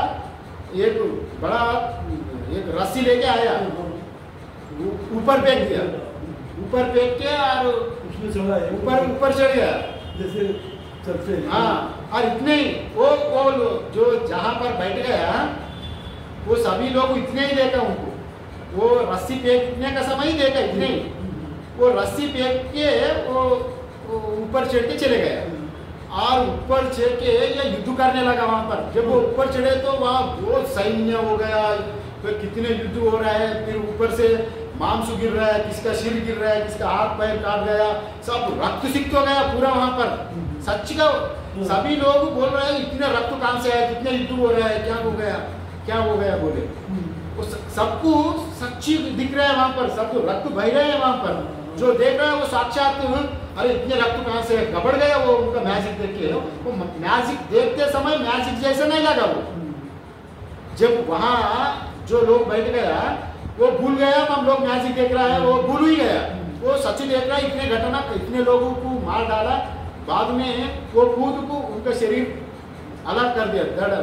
एक बड़ा एक रस्सी लेके आया, ऊपर फेंक दिया, ऊपर फेंक के और उसमें ऊपर चढ़ गया जैसे सबसे। हाँ, और इतने ही वो जो जहाँ पर बैठ गया, वो सभी लोग इतने ही देखा उनको, वो रस्सी फेंकने का समय ही देखा, इतने ही वो रस्सी फेंक के वो ऊपर चढ़ के चले गए, और ऊपर चढ़ के ये युद्ध करने लगा वहाँ पर। जब वो ऊपर चढ़े तो वहाँ बहुत सैन्य हो गया, फिर कितने युद्ध हो रहा है, फिर ऊपर से मांस गिर रहा है, किसका सिर गिर रहा है, किसका हाथ पैर काट गया, सब रक्त सिक्त हो गया पूरा वहाँ पर। सच का सभी लोग बोल रहे हैं इतने रक्त कहाँ से आए, कितने युद्ध हो रहा है, क्या हो गया, क्या हो गया बोले। सबको सच्ची दिख रहा है वहां पर, सबको रक्त बह रहे हैं वहां पर, जो देख रहा है वो साक्षात अरे इतने रक्त कहाँ से घबड़ गया वो उनका मैजिक देख के। वो मैजिक देखते समय मैजिक जैसा नहीं लगा वो, जब वहां जो लोग बैठ गया वो भूल गया हम लोग मैजिक देख रहा है, वो भूल ही गया, वो सच देख रहा है। इतने घटना इतने लोगों को मार डाला, बाद में वो खुद को उनका शरीर अलग कर दिया, धड़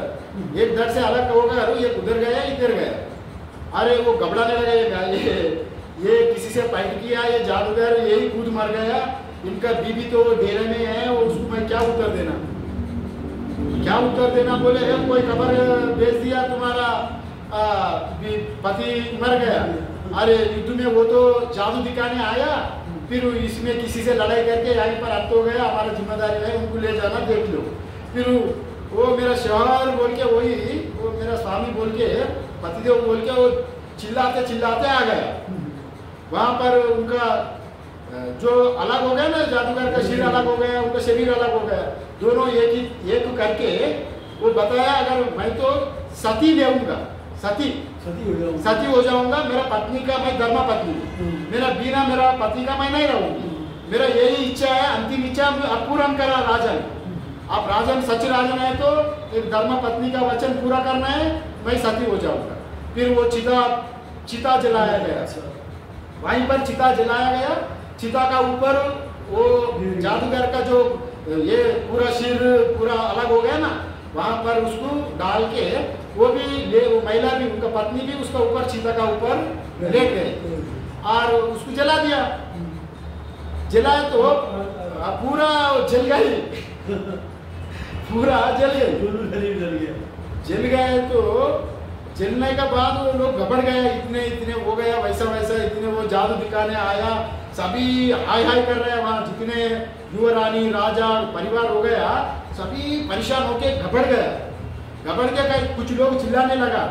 एक धड़ से अलग हो गया, ये उधर गया इधर गया। अरे वो घबराने लगा, ये किसी से फाइट किया, ये जादूगर यही खुद मर गया, इनका बीबी तो डेरे में है, उसको मैं क्या उत्तर देना, क्या उत्तर देना। बोले कोई खबर भेज दिया तुम्हारा पति मर गया, अरे युद्ध में वो तो जादू दिखाने आया, फिर इसमें किसी से लड़ाई करके यहीं पर अंत हो गया, हमारा जिम्मेदारी है उनको ले जाना, देख लो। फिर वो मेरा शौहर बोल के, वही वो मेरा स्वामी बोल के, पतिदेव बोल के वो चिल्लाते चिल्लाते आ गया। वहां पर उनका जो अलग हो गया ना, जादूगर का शरीर अलग हो गया, उनका शरीर अलग हो गया, दोनों एक करके वो बताया अगर मैं तो सती लेऊंगा, सती हो जाऊंगा, मेरा पत्नी का मैं धर्म पत्नी, मेरा बिना मेरा पति का मैं नहीं रहूंगी, मेरा यही इच्छा है, अंतिम इच्छा अब पूरा करा राजन। आप राजन सच राजन है तो एक धर्म पत्नी का वचन पूरा करना है, मैं सती हो जाऊंगा। फिर वो चिता जलाया गया, वहीं पर चिता जलाया गया, चिता का ऊपर वो जादूगर का जो ये पूरा सिर पूरा अलग हो गया ना, वहां पर उसको डाल के वो महिला भी, उनका पत्नी भी उसका ऊपर चिता का ऊपर लेट गए और उसको जला दिया। जलाया तो पूरा जल गई, पूरा जल गए, जल गए। तो जलने के बाद वो लोग घबड़ गए, इतने हो गया, वैसा इतने वो जादू दिखाने आया, सभी हाय हाय कर रहे हैं वहां, जितने युवरानी राजा परिवार हो गया, सभी परेशान होके घबड़ गया। घबड़ के कुछ लोग चिल्लाने लगा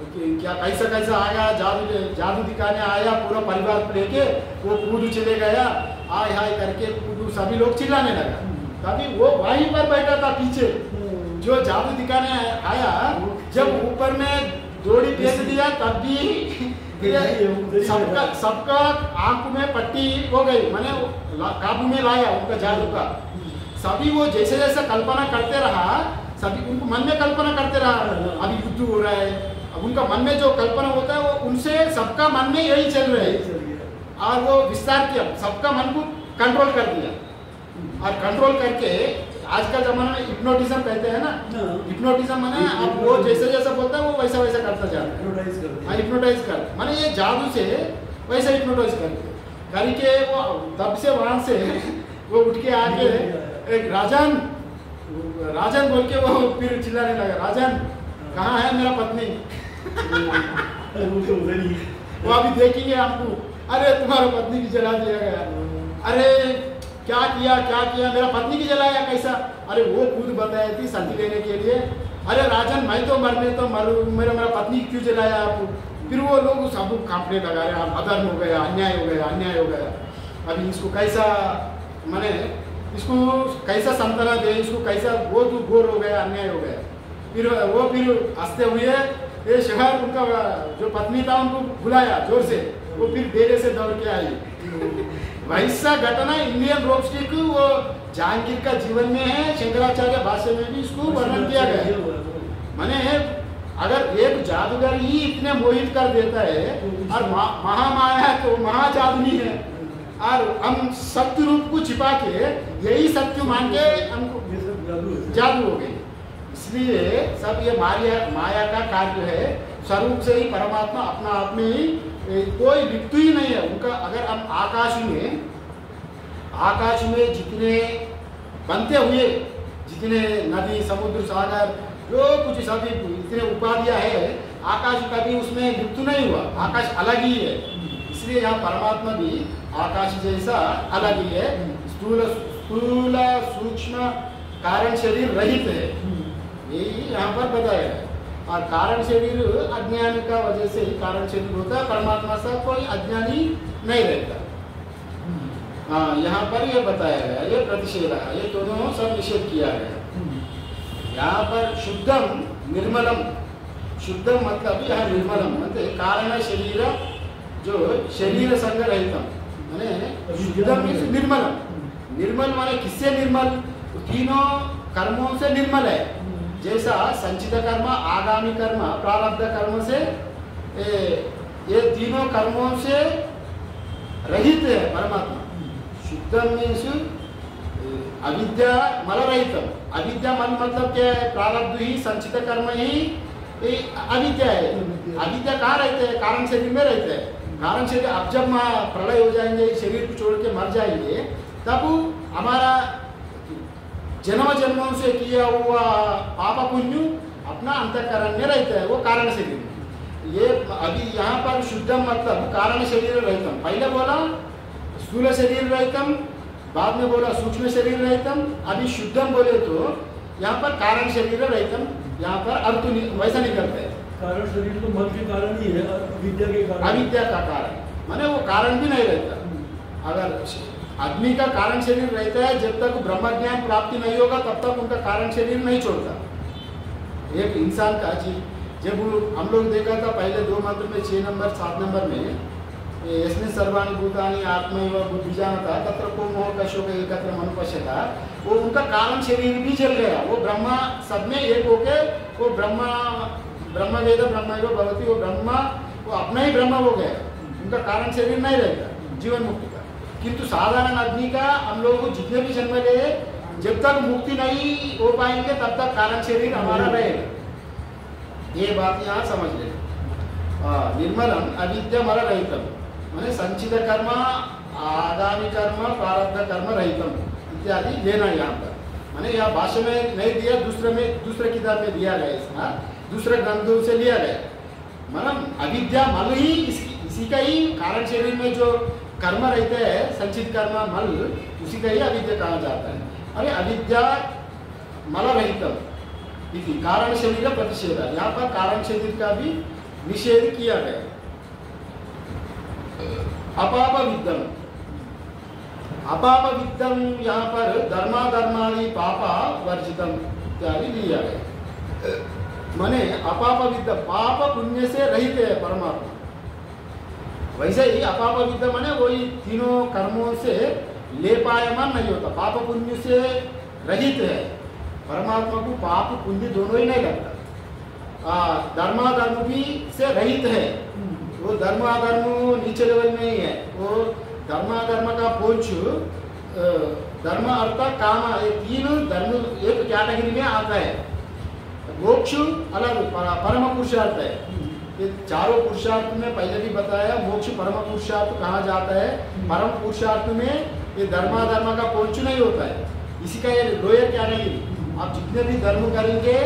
कि क्या कैसा आया, जादू दिखाने आया, पूरा परिवार को लेके वो कूद चले गया, हाय हाय करके कूद, सभी लोग चिल्लाने लगा। तभी वो वहीं पर बैठा था पीछे, जो जादू दिखाने आया, जब ऊपर में जोड़ी फेंक दिया तब भी सबका आंख में पट्टी हो गई, मैंने काबू में लाया उनका जादू का। सभी वो जैसे जैसे कल्पना करते रहा, सभी उनको मन में कल्पना करते रहा, अभी युद्ध हो रहा है, अब उनका मन में जो कल्पना होता है वो उनसे सबका मन में यही चल रहा है, और वो विस्तार किया, सबका मन को कंट्रोल कर दिया। और कंट्रोल करके आजकल जमाने में हिप्नोटिज्म कहते हैं ना, हिप्नोटिज्म माने अब वो जैसा बोलता है वो वैसा करता जाता है, हिप्नोटाइज कर माने ये जादू से वैसा हिप्नोटाइज करके वो तब से वहां से वो उठ के आके एक राजन बोल के वो फिर चिल्लाने लगा, राजन कहाँ है मेरा पत्नी, वो अभी देखेंगे हमको, अरे तुम्हारा पत्नी की जला दिया गया, अरे क्या किया मेरा पत्नी की जलाया कैसा, अरे वो खुद बताई थी सती लेने के लिए, अरे राजन मैं तो मरूं, मेरा पत्नी क्यों जलाया आप। फिर वो लोग सब कांपने लगा रहे, अधर्म हो गया, अन्याय हो गया, अभी इसको कैसा माने इसको कैसा संतना दे, इसको कैसा वो तो घोर हो गया, अन्याय हो गया। फिर हंसते हुए ये शहर उनका जो पत्नी था उनको बुलाया जोर से, वो फिर डेरे से दौड़ के आई। वैसा घटना इंडियन रोपस्टिक वो जहांगीर का जीवन में है, शंकराचार्य भाष्य में भी इसको वर्णन किया गया। माने अगर एक जादूगर ही इतने मोहित कर देता है और महामाया है तो महाजादुनी है, और हम सत्य रूप को छिपा के यही सत्य मान के हमको जादू हो गई। इसलिए सब ये माया का कार्य है, स्वरूप से ही परमात्मा अपना आप में ही कोई लिप्त ही नहीं है उनका। अगर हम आकाश में जितने बनते हुए जितने नदी समुद्र सागर जो कुछ सभी इतने उपाधियां है, आकाश कभी उसमें लिप्त नहीं हुआ, आकाश अलग ही है। इसलिए यहाँ परमात्मा भी आकाश जैसा अलग ही है, स्थूल सूक्ष्म कारण शरीर रहित है, यही यहाँ पर बताया है। और कारण शरीर अज्ञान का वजह से ही कारण शरीर होता है, परमात्मा से कोई अज्ञानी नहीं रहता। हाँ, यहाँ पर ये बताया गया, ये प्रतिषेध है, ये दोनों सब निषेध किया गया। यहाँ पर शुद्धम निर्मलम, शुद्धम मतलब यहाँ निर्मलम मतलब कारण शरीर जो शरीर संग रहितम माने शुद्धम मीन्स निर्मलम। निर्मल माने किससे निर्मल? तीनों कर्मों से निर्मल है। जैसा संचित कर्म, आगामी कर्म, प्रारब्ध कर्म से ये तीनों कर्मों से रहित है परमात्मा। शुद्धम मीन्स अविद्या मल रहितम। अविद्या मल मतलब क्या है? प्रारब्ध ही, संचित कर्म ही अविद्या है। अविद्या कहाँ रहते हैं? कारण शरीर में रहते हैं। कारण शरीर अब जब प्रलय हो जाएंगे, शरीर को छोड़ के मर जाएंगे, तब हमारा जन्म जन्मों से किया हुआ पाप पुण्य अपना अंतःकरण में रहता है, वो कारण शरीर। ये अभी यहाँ पर शुद्धम मतलब कारण शरीर रहितम। पहले बोला स्थूल शरीर रहितम, बाद में बोला सूक्ष्म शरीर रहितम, अभी शुद्धम बोले तो यहाँ पर कारण शरीर रहितम। यहाँ पर अर्थ वैसा निकलता है। कारण शरीर तो मन के कारण ही है, अविद्या के कारण। अविद्या का कारण माने वो कारण भी नहीं रहता। अगर आदमी का कारण शरीर रहता है, जब तक ब्रह्म ज्ञान प्राप्ति नहीं होगा तब तक उनका कारण शरीर नहीं छोड़ता। एक इंसान का जब हम लोग देखा था पहले 2 मंत्र में 6 नंबर 7 नंबर में यस्मिन् सर्वाणि भूतानि आत्मैव बुद्धिजानता तत्र को मोह कशोक एकत्र मनुपश्यता, वो उनका कारण शरीर भी चल गया। वो ब्रह्मा सब में एक होके वो ब्रह्म वेद ब्रह्मैव भवति, वो ब्रह्मा वो अपना ही ब्रह्म हो गया। उनका कारण शरीर नहीं रहता जीवन मुक्ति का। किंतु साधारण आदमी का हम लोग जितने भी जन्म ले, जब तक मुक्ति नहीं हो पाएंगे तब तक कारण शरीर हमारा रहेगा। ये बात यहाँ समझ ले। निर्मलम अविद्या मल रहितम माने संचित कर्म, आगामी कर्म, प्रारब्ध कर्म रहितम इत्यादि लेना यहाँ पर। माने यहाँ भाषा में नहीं दिया, दूसरे किताब में दिया गया, इसका दूसरे ग्रंथों से लिया गया। मतलब अविद्या मल ही इसी का ही कारण शरीर में जो कर्म रहते हैं, संचित कर्म मल, उसी का ही अविद्या कहा जाता है। अरे अविद्या मल रहितम इति कारण शरीर प्रतिषेध, यहाँ पर कारण शरीर का भी निषेध किया गया। अपाप विद्यम, अपाप विद्यम यहाँ पर धर्माधर्मादि पापा वर्जितम इत्यादि लिया गया। माने अपाप विद्या पाप पुण्य से रहित है परमात्मा। वैसे ही अपाप विद्या माने वही तीनों कर्मों से लेपायमान नहीं होता, पाप पुण्य से रहित है परमात्मा को। पाप पुण्य दोनों ही नहीं लगता। धर्माधर्म भी से रहित है। वो धर्माधर्म नीचे लेवल में ही है। वो धर्माधर्म का पोंछ धर्म अर्थ काम, ये तीन धर्म एक कैटेगरी में आता है। मोक्ष अलग परम पुरुषार्थ है। ये चारों पुरुषार्थ में पहले भी बताया, मोक्ष परम पुरुषार्थ कहा जाता है। परम पुरुषार्थ में ये धर्माधर्म का पोंछ नहीं होता है। इसी का ये लोअर कैटेगरी। आप जितने भी धर्म करेंगे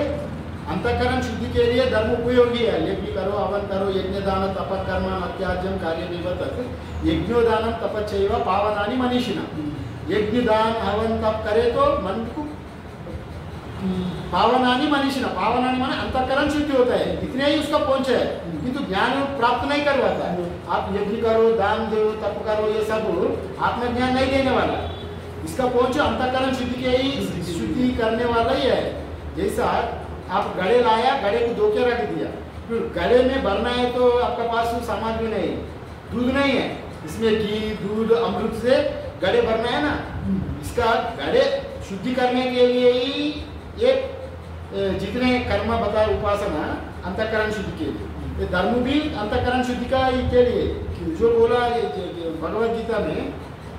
अंतःकरण शुद्धि के लिए धर्म उपयोगी है। यज्ञ करो, हवन करो, यज्ञ दान तप कर्म अत्याज्यम कार्य विवतत यज्ञोदानम तपच्चैव पावनानि मनीषिणा। यज्ञ दान हवन तप करे तो मन को पावनानि मनीषिणा, पावनानि माने अंतःकरण शुद्धि होता है। इतने ही उसका पहुंच है, किंतु ज्ञान प्राप्त नहीं करवाता है। आप यज्ञ करो, दान दो, तप करो, ये सब आत्मज्ञान नहीं देने वाला। इसका पहुंच अंतःकरण शुद्धि के ही शुद्धि करने वाला ही है। जैसा आप गड़े लाया, गड़े को धो के रख दिया, फिर गड़े में भरना है तो आपका पास सामग्री नहीं, दूध नहीं है, इसमें घी दूध अमृत से गड़े भरना है ना। इसका गड़े शुद्धि करने के लिए ही एक जितने कर्म बताए उपासना अंतःकरण शुद्धि के लिए, ये धर्म भी अंतःकरण शुद्धि का ही के लिए। जो बोला भगवद गीता में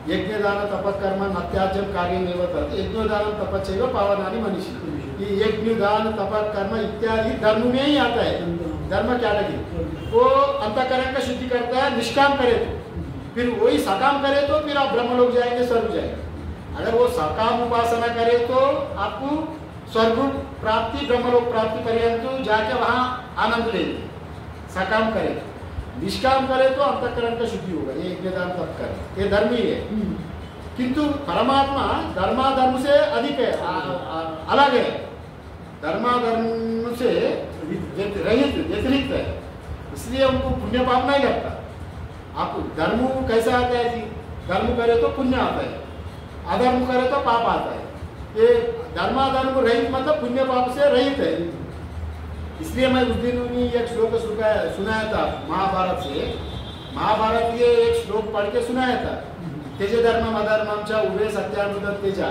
यज्ञ दान तप कर्म नत्याज्यम कार्य निवतत यज्ञोदान तपच्चैव पावनानि मनीषिणा। ये यज्ञ दान तप कर्म इत्यादि धर्म में ही आता है। धर्म कैटेगरी वो अंतःकरण का शुद्धि करता है। निष्काम करे तो, फिर वही सकाम करे तो फिर आप ब्रह्मलोक जाएंगे, स्वर्ग जाएंगे। अगर वो सकाम उपासना करे तो आपको स्वर्ग प्राप्ति, ब्रह्मलोक प्राप्ति पर्यंत जाके वहाँ आनंद लेंगे। सकाम करे, निष्काम करे तो अंतःकरण का शुद्धि होगा। ये यज्ञ दान तप करे, ये धर्म ही है। किंतु परमात्मा धर्माधर्म से अधिक है, अलग है। धर्माधर्म से रहित व्यतिरिक्त है, इसलिए उनको पुण्य पाप नहीं लगता। आप धर्म कैसा आता है जी? धर्म करे तो पुण्य आता है, अधर्म करे तो पाप आता है। ये धर्माधर्म रहित मतलब पुण्य पाप से रहित है। इसलिए मैं उस दिन उन्हीं एक श्लोक सुनाया था महाभारत से। महाभारत के एक श्लोक पढ़ के सुनाया था, तेज धर्मम अधर्मम च उभे सत्यानुत तेजा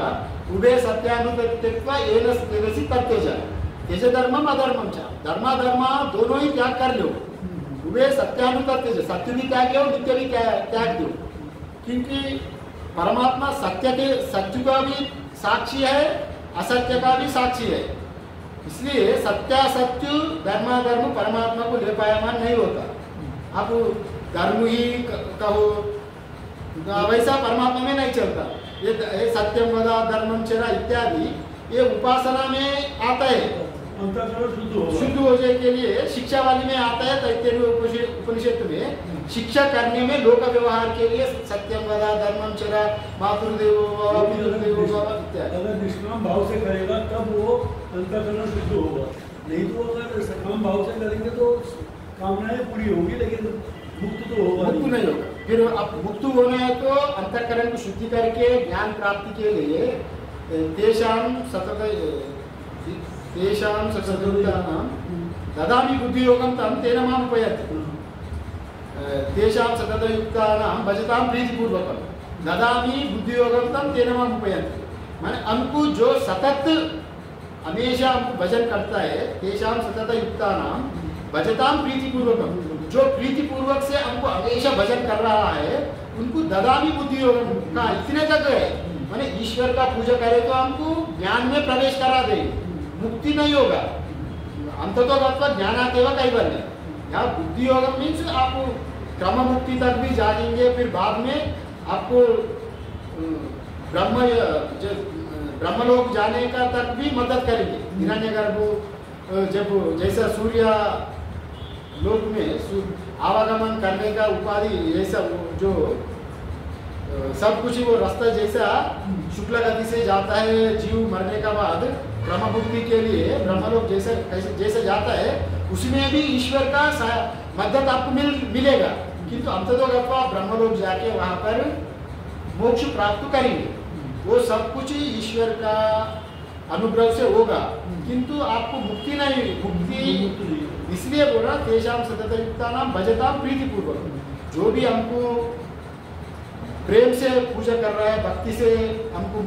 उभे सत्यानुत त्यक्त्वा येन तेजसी तत्तेजा। तेज धर्मम अधर्मम च, धर्माधर्म दोनों ही त्याग कर लो। उभे सत्यानुत तेज, सत्य भी त्याग लो, नित्य भी त्याग दो, क्योंकि परमात्मा सत्य का भी साक्षी है, असत्य का भी साक्षी है। इसलिए सत्यासत्य धर्माधर्म परमात्मा को ले पायमान नहीं होता। आप धर्म ही कहो, वैसा परमात्मा में नहीं चलता। ये सत्यम वदा धर्मम चरा इत्यादि ये उपासना में आता है, शुद्ध हो जाने के लिए शिक्षा वाली में आता है। तैत्तिरीय उपनिषद में शिक्षा करने में लोक व्यवहार के लिए सत्यम वदा धर्मम चरा मातृदेवो भव पितृदेवो भव इत्यादि। अगर निष्काम भाव से करेगा तब वो अंतःकरण शुद्ध होगा, नहीं तो अगर सकाम भाव से करेंगे तो कामनाएं पूरी होगी लेकिन मुक्त तो होगा, मुक्त नहीं होगा। फिर अब मुक्त होना है तो अंतःकरण को शुद्धि करके ज्ञान प्राप्ति के लिए तेषां सततयुक्तानां ददामि बुद्धियोगं तं तेन माम् उपयन्ति। तेषां सततयुक्तानां भजतां प्रीतिपूर्वकं ददामि बुद्धियोगं तं तेन माम् उपयन्ति। माने हमको जो सतत हमेशा हमको भजन करता है, तेषां सततयुक्तानां भजतां प्रीतिपूर्वकं, जो प्रीतिपूर्वक से हमको हमेशा भजन कर रहा है उनको ददामि बुद्धियोगं का इतने तक है। माने ईश्वर का पूजा करे तो हमको ज्ञान में प्रवेश करा दे, मुक्ति नहीं होगा। अंततः ज्ञानादेव कैवल्य। यहाँ बुद्धि योग मीन्स आप क्रम मुक्ति तक भी जाएंगे, फिर बाद में आपको ब्रह्मलोक जाने का तक भी मदद करेंगे। हिरण्यगर्भ जब जैसा सूर्य लोक में आवागमन करने का उपाधि जैसा जो सब कुछ वो रास्ता जैसा शुक्ल गति से जाता है, जीव मरने का बाद ब्रह्म मुक्ति के लिए ब्रह्मलोक जैसे जाता है, उसमें भी ईश्वर का मदद आपको मिलेगा। किंतु अंततः आप ब्रह्मलोक जाके वहां पर मोक्ष प्राप्त करेंगे। वो सब कुछ ईश्वर का अनुग्रह से होगा, किंतु आपको मुक्ति नहीं। मुक्ति इसलिए बोला तेषां सततयुक्तानां भजतां प्रीतिपूर्वक। जो भी हमको प्रेम से पूजा कर रहा है, भक्ति से हमको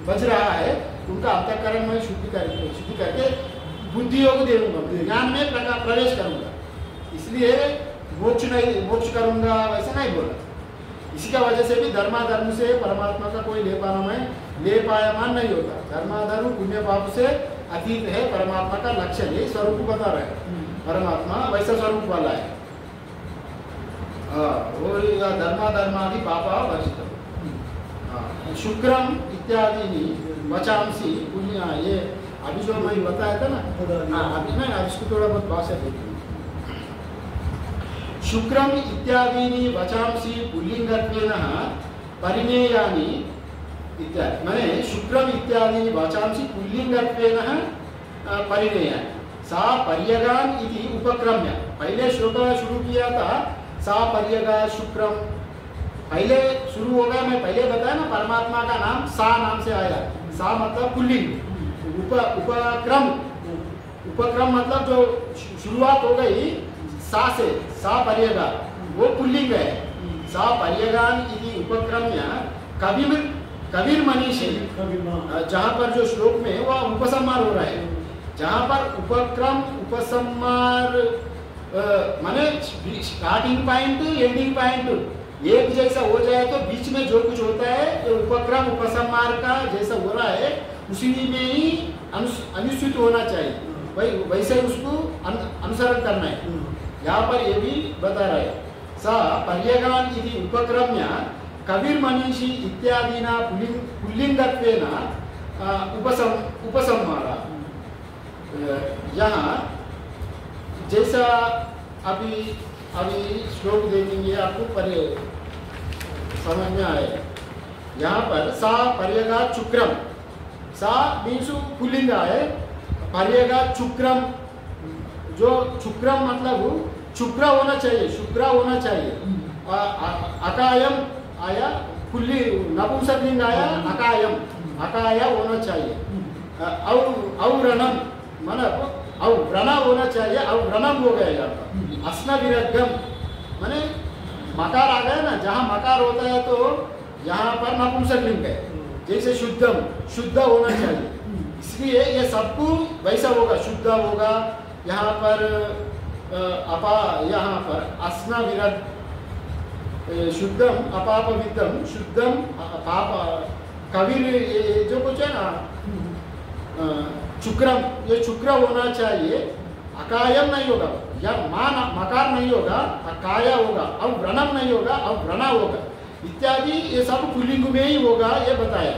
बज रहा है, उनका अंतःकरण में शुद्धि करके बुद्धि योग देऊंगा, ज्ञान में प्रवेश करूंगा। इसलिए मोक्ष करूंगा वैसा नहीं बोला। इसी का वजह से भी धर्माधर्म से परमात्मा का कोई ले पायमान नहीं होता। धर्माधर्म पुण्य पाप से अतीत है, परमात्मा का लक्षण है, स्वरूप बता रहे हैं। परमात्मा वैसा स्वरूप वाला है। वो धर्माधर्मादि पापा वर्जित। शुक्रम इत्यादि वचांसी पुण्य, ये अभी जो मैं बताया था ना, अभी मैं इसको थोड़ा बहुत भाषा देखूँ। शुक्रम इत्यादि वचांसी पुल्लिंगत्वेन परिमेयानि इत्यादि। मैंने शुक्रम इत्यादि वचांसी पुल्लिंगत्वेन परिमेयानि। सा पर्यगान इति उपक्रम्य। पहले श्लोक शुरू किया था सा पर्यगा शुक्रम, पहले शुरू हो गया। मैं पहले बताया ना, परमात्मा का नाम सा नाम से आया। सा मतलब पुल्लिंग, उपक्रम मतलब जो शुरुआत हो गई सा से, सा पर्यगा वो पुल्लिंग है। सा पर्यगान इति उपक्रम्य कबीर मनीषी, जहाँ पर जो श्लोक में वह उपसंहार हो रहा है। जहाँ पर उपक्रम उपसंहार माने स्टार्टिंग पॉइंट एंडिंग पॉइंट एक जैसा हो जाए तो बीच में जो कुछ होता है तो उपक्रम उपसंहार का जैसा हो रहा है उसी में ही अनुसूचित होना चाहिए, भाई वैसे उसको अनुसरण करना है। यहाँ पर ये भी बता रहे सा पर्यगान इति उपक्रम्य कबीर मनीषी इत्यादिना पुल्लिंगत्वेन उपसंहारा। यहाँ जैसा अभी श्लोक देखेंगे आपको समझ में आए। यहाँ पर सा पर्यगा चुक्रम, सा मीन्स पुल्लिंग है, पर्यगा चुक्रम, जो चुक्रम मतलब शुक्र होना चाहिए, शुक्र होना चाहिए। अकायम आया, पुल्ली नपुंसकलिंग आया, अकायम अकाया होना चाहिए। अव्रणम मतलब अव्रणा होना चाहिए, अव्रणम हो गया यहाँ पर। अस्न विरगम माने मकार आ गया ना, जहाँ मकार होता है तो यहाँ पर नपुंसकलिंग है, जैसे शुद्धम शुद्ध होना चाहिए, इसलिए ये सबको वैसा होगा, शुद्ध होगा। यहाँ पर अपा, यहाँ पर अस्न विरग शुद्धम अपापविद्धम शुद्धम पाप कविर जो कुछ है ना चुक्रम, ये चुक्र होना चाहिए, अकायम नहीं होगा, या मान मकार नहीं होगा, अकाया होगा, अब व्रणम नहीं होगा, अब व्रणा होगा इत्यादि, ये सब पुल्लिंग में ही होगा ये बताया।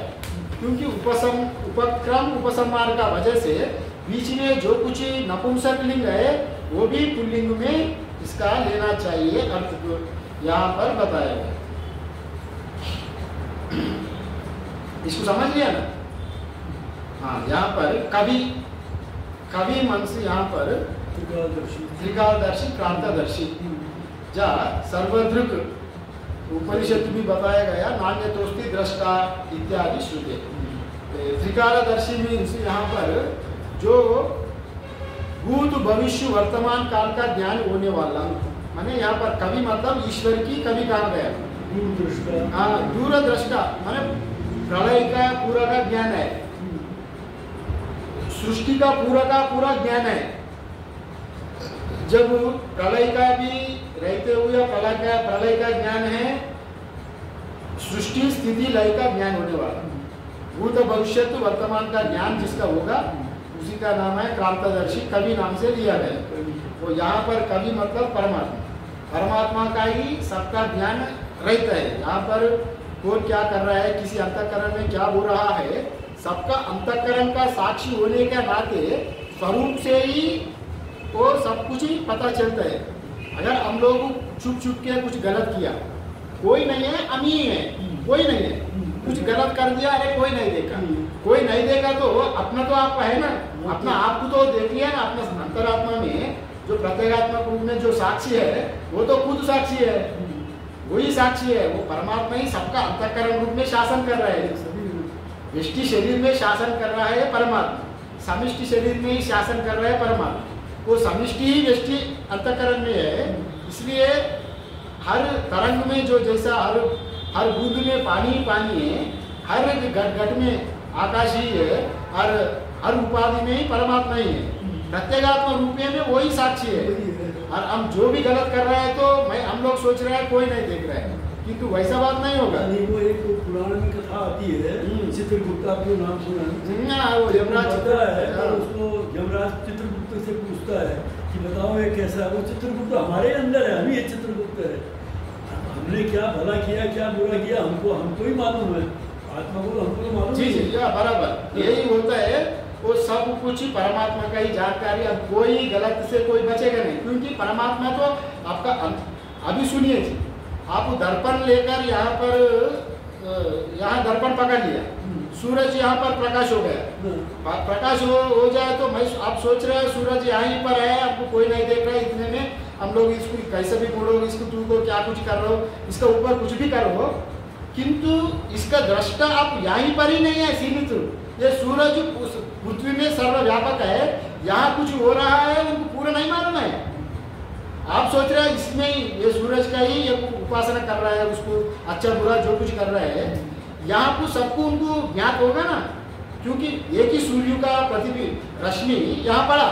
क्योंकि उपक्रम उपसंहार का वजह से बीच में जो कुछ नपुंसक लिंग है वो भी पुल्लिंग में इसका लेना चाहिए, अर्थ को यहाँ पर बताया गया। इसको समझ लिया ना? हाँ, यहाँ पर कवि मन से यहाँ पर त्रिकालदर्शी क्रांतदर्शी जा सर्वदृक उपनिषद भी बताया गया, नान्य तोस्ति दृष्टा इत्यादि श्रुते। त्रिकालदर्शी मीन्स यहाँ पर जो भूत भविष्य वर्तमान काल का ज्ञान होने वाला, माने यहाँ पर कवि मतलब ईश्वर की कवि कहा गया, दूरदृष्टा। हाँ, दूरदृष्टा माने प्रलय का पूरा का ज्ञान है, सृष्टि का पूरा ज्ञान है। जब प्रलय का भी रहते हुए प्रलय का ज्ञान है, सृष्टि स्थिति लय का ज्ञान होने वाला, भूत भविष्य वर्तमान का ज्ञान जिसका होगा उसी का नाम है क्रांतदर्शी, कवि नाम से लिया गया। तो यहाँ पर कवि मतलब परमात्मा का ही सबका ज्ञान रहता है। यहाँ पर कौन क्या कर रहा है, किसी अंतःकरण में क्या हो रहा है, सबका अंतःकरण का साक्षी होने के नाते स्वरूप से ही वो सब कुछ ही पता चलता है। अगर हम लोग छुप के कुछ गलत किया, कोई नहीं है, हम ही है, कोई नहीं है, कुछ गलत कर दिया, अरे कोई नहीं देखा, कोई नहीं देखा तो अपना तो आप है ना, अपना आप को तो देख लिया ना, अपना अंतरात्मा में जो प्रत्येगात्मक रूप में जो साक्षी है वो तो खुद साक्षी है, वही साक्षी है, वो परमात्मा ही सबका अंतःकरण रूप में शासन कर रहा है। व्यष्टि शरीर में शासन कर रहा है परमात्मा, समिष्टि शरीर में ही शासन कर रहा है परमात्मा, वो समिष्टि ही व्यष्टि अंतःकरण में है। इसलिए हर तरंग में जो जैसा हर बूंद में पानी है, हर घट में आकाश ही है, हर उपाधि में ही परमात्मा ही है, प्रत्येगात्म रूप में वही साक्षी है। और हम जो भी गलत कर रहे हैं तो हम लोग सोच रहे हैं कोई नहीं देख रहा है, किंतु वैसा बात नहीं होगा। नहीं, वो एक पुराण में कथा आती है, चित्रगुप्त, आपने नाम सुना? वो यमराज है, उसको यमराज चित्रगुप्त से पूछता है कि बताओ ये कैसा है। वो चित्रगुप्त हमारे अंदर है, हम ही चित्रगुप्त है, हमने क्या भला किया क्या बुरा किया हमको ही मालूम है, आत्मा को हमको मालूम। जी जी, बराबर यही होता है, वो सब कुछ ही परमात्मा का ही जानकारी। अब कोई गलत से कोई बचेगा नहीं, क्योंकि परमात्मा तो आपका अभी सुनिए जी, आप दर्पण लेकर यहाँ दर्पण पकड़ लिया, सूरज यहाँ पर प्रकाश हो गया, प्रकाश हो जाए तो आप सोच रहे हो सूरज यहीं पर है, आपको कोई नहीं देख रहा है, इतने में हम लोग इसको कैसे भी बोलो, इसको तू को क्या कुछ कर रहे हो, इसका ऊपर कुछ भी करो, किंतु इसका दृष्टा आप यहीं पर ही नहीं है सीमित। ये सूरज उस पृथ्वी में सर्वव्यापक है, यहाँ कुछ हो रहा है उनको पूरा नहीं मालूम है। आप सोच रहे हैं इसमें ये सूरज का ही ये उपासना कर रहा है, उसको अच्छा बुरा जो कुछ कर रहा है, यहाँ को सबको उनको ज्ञात होगा ना, क्योंकि एक ही सूर्य का प्रतिबिंब रश्मि यहाँ पड़ा,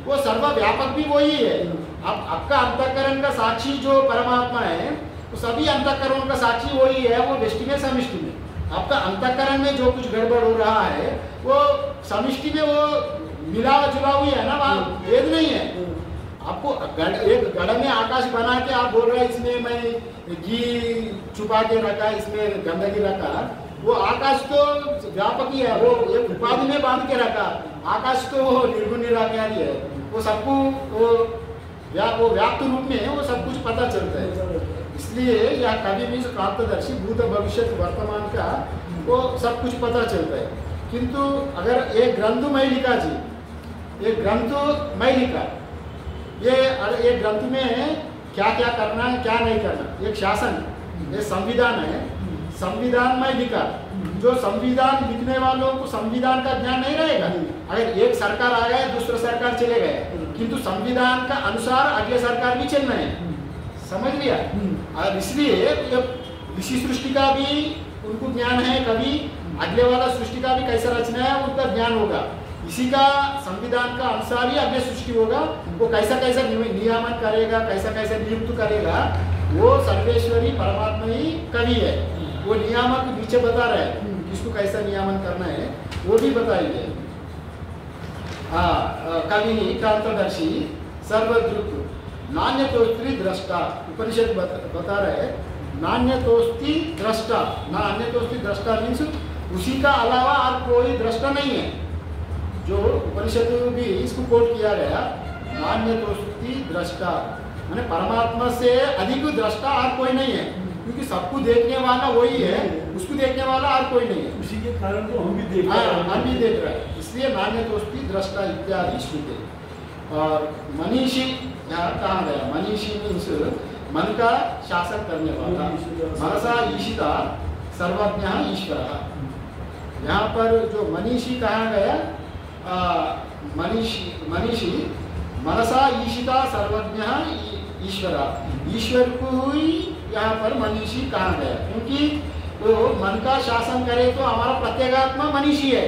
वो सर्वव्यापक भी वही है। अब आपका अंतःकरण का साक्षी जो परमात्मा है, तो सभी अंतःकरण का साक्षी वही है, वो व्यष्टि में समिष्टि में। आपका अंतःकरण में जो कुछ गड़बड़ हो रहा है वो समिष्टि में वो मिला जुला हुई है ना, वहाँ भेद नहीं है। आपको एक घड़ा में आकाश बना के आप बोल रहे हैं इसमें मैं घी छुपा के रखा, इसमें गंदगी रखा, वो आकाश तो व्यापक ही है, वो एक उपाधि में बांध के रखा, आकाश तो वो निर्गुण निराकारी है, वो सबको वो व्याप्त रूप में वो सब कुछ पता चलता है। इसलिए यह कवि मीन्स क्रांतदर्शी, भूत भविष्य वर्तमान का वो सब कुछ पता चलता है। किंतु अगर एक ग्रंथ मैं लिखा जी, एक ग्रंथ मैं लिखा, ये ग्रंथ में क्या क्या करना है क्या नहीं करना, एक शासन, ये संविधान है, संविधान में लिखा, जो संविधान लिखने वालों को संविधान का ज्ञान नहीं रहेगा। अगर एक सरकार आ गया दूसरा सरकार चले गए, किंतु संविधान का अनुसार अगले सरकार भी चलना है, समझ लिया। और इसलिए इसी सृष्टि का भी उनको ज्ञान है, कभी अगले वाला सृष्टि का भी कैसा रचना है उनका ज्ञान होगा। इसी का संविधान का अनुसार ही अगले सृष्टि होगा। वो कैसा कैसा नियामन करेगा, कैसा कैसा नियुक्त करेगा, वो सर्वेश्वरी परमात्मा ही कवि है। वो नियामक नीचे बता रहे हैं किसको कैसा नियामन करना है, वो भी बताएंगे। कवि क्रांतदर्शी सर्वदृक् नान्यतोस्ति दृष्टा, उपनिषद बता रहे हैं नान्यतोस्ति दृष्टा। नान्यतोस्ति दृष्टा मीन्स उसी का अलावा और कोई दृष्टा नहीं है। जो उपनिषद भी इसको कोट किया गया, नान्यतोस्ति दृष्टा माने परमात्मा से अधिक दृष्टा और कोई नहीं है, क्योंकि सबको देखने वाला वही है, उसको देखने वाला और कोई नहीं है। उसी के कारण तो हम भी देख रहे हैं। हम भी देख रहे हैं, इसलिए नान्यतोस्ति दृष्टा इत्यादि श्रुते। और मनीषी यहाँ कहाँ गया? मनीषी मीन्स मन का शासन करने वाला, मनसा ईशिता सर्वज्ञ ईश्वर। यहाँ पर जो मनीषी कहाँ गया? मनीषी मनसा ईशिता सर्वज्ञ ईश्वर। ईश्वर को ही यहाँ पर मनीषी कहा गया, क्योंकि वो मन का शासन करे तो हमारा प्रत्येगात्मा मनीषी है।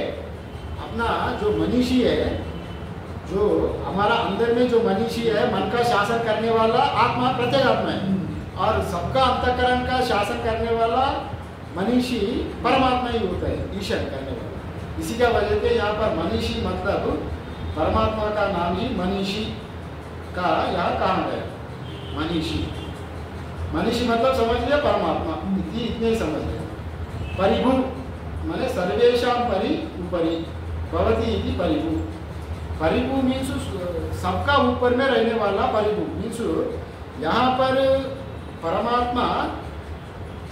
अपना जो मनीषी है, जो हमारा अंदर में जो मनीषी है, मन का शासन करने वाला आत्मा प्रत्येगात्मा है, और सबका अंतःकरण का शासन करने वाला मनीषी परमात्मा ही होता है, ईश्वर करने वाला। इसी का वजह से यहाँ पर मनीषी मतलब परमात्मा का नाम ही मनीषी का यहाँ कहा गया। मनीषी, मनीषी मतलब समझ लिया परमात्मा, इतने ही समझ लिया। परिभू माने सर्वेशा परि उपरि भवति इति परिभू। परिभू मीन्स सबका ऊपर में रहने वाला। परिभू मीन्स यहाँ पर परमात्मा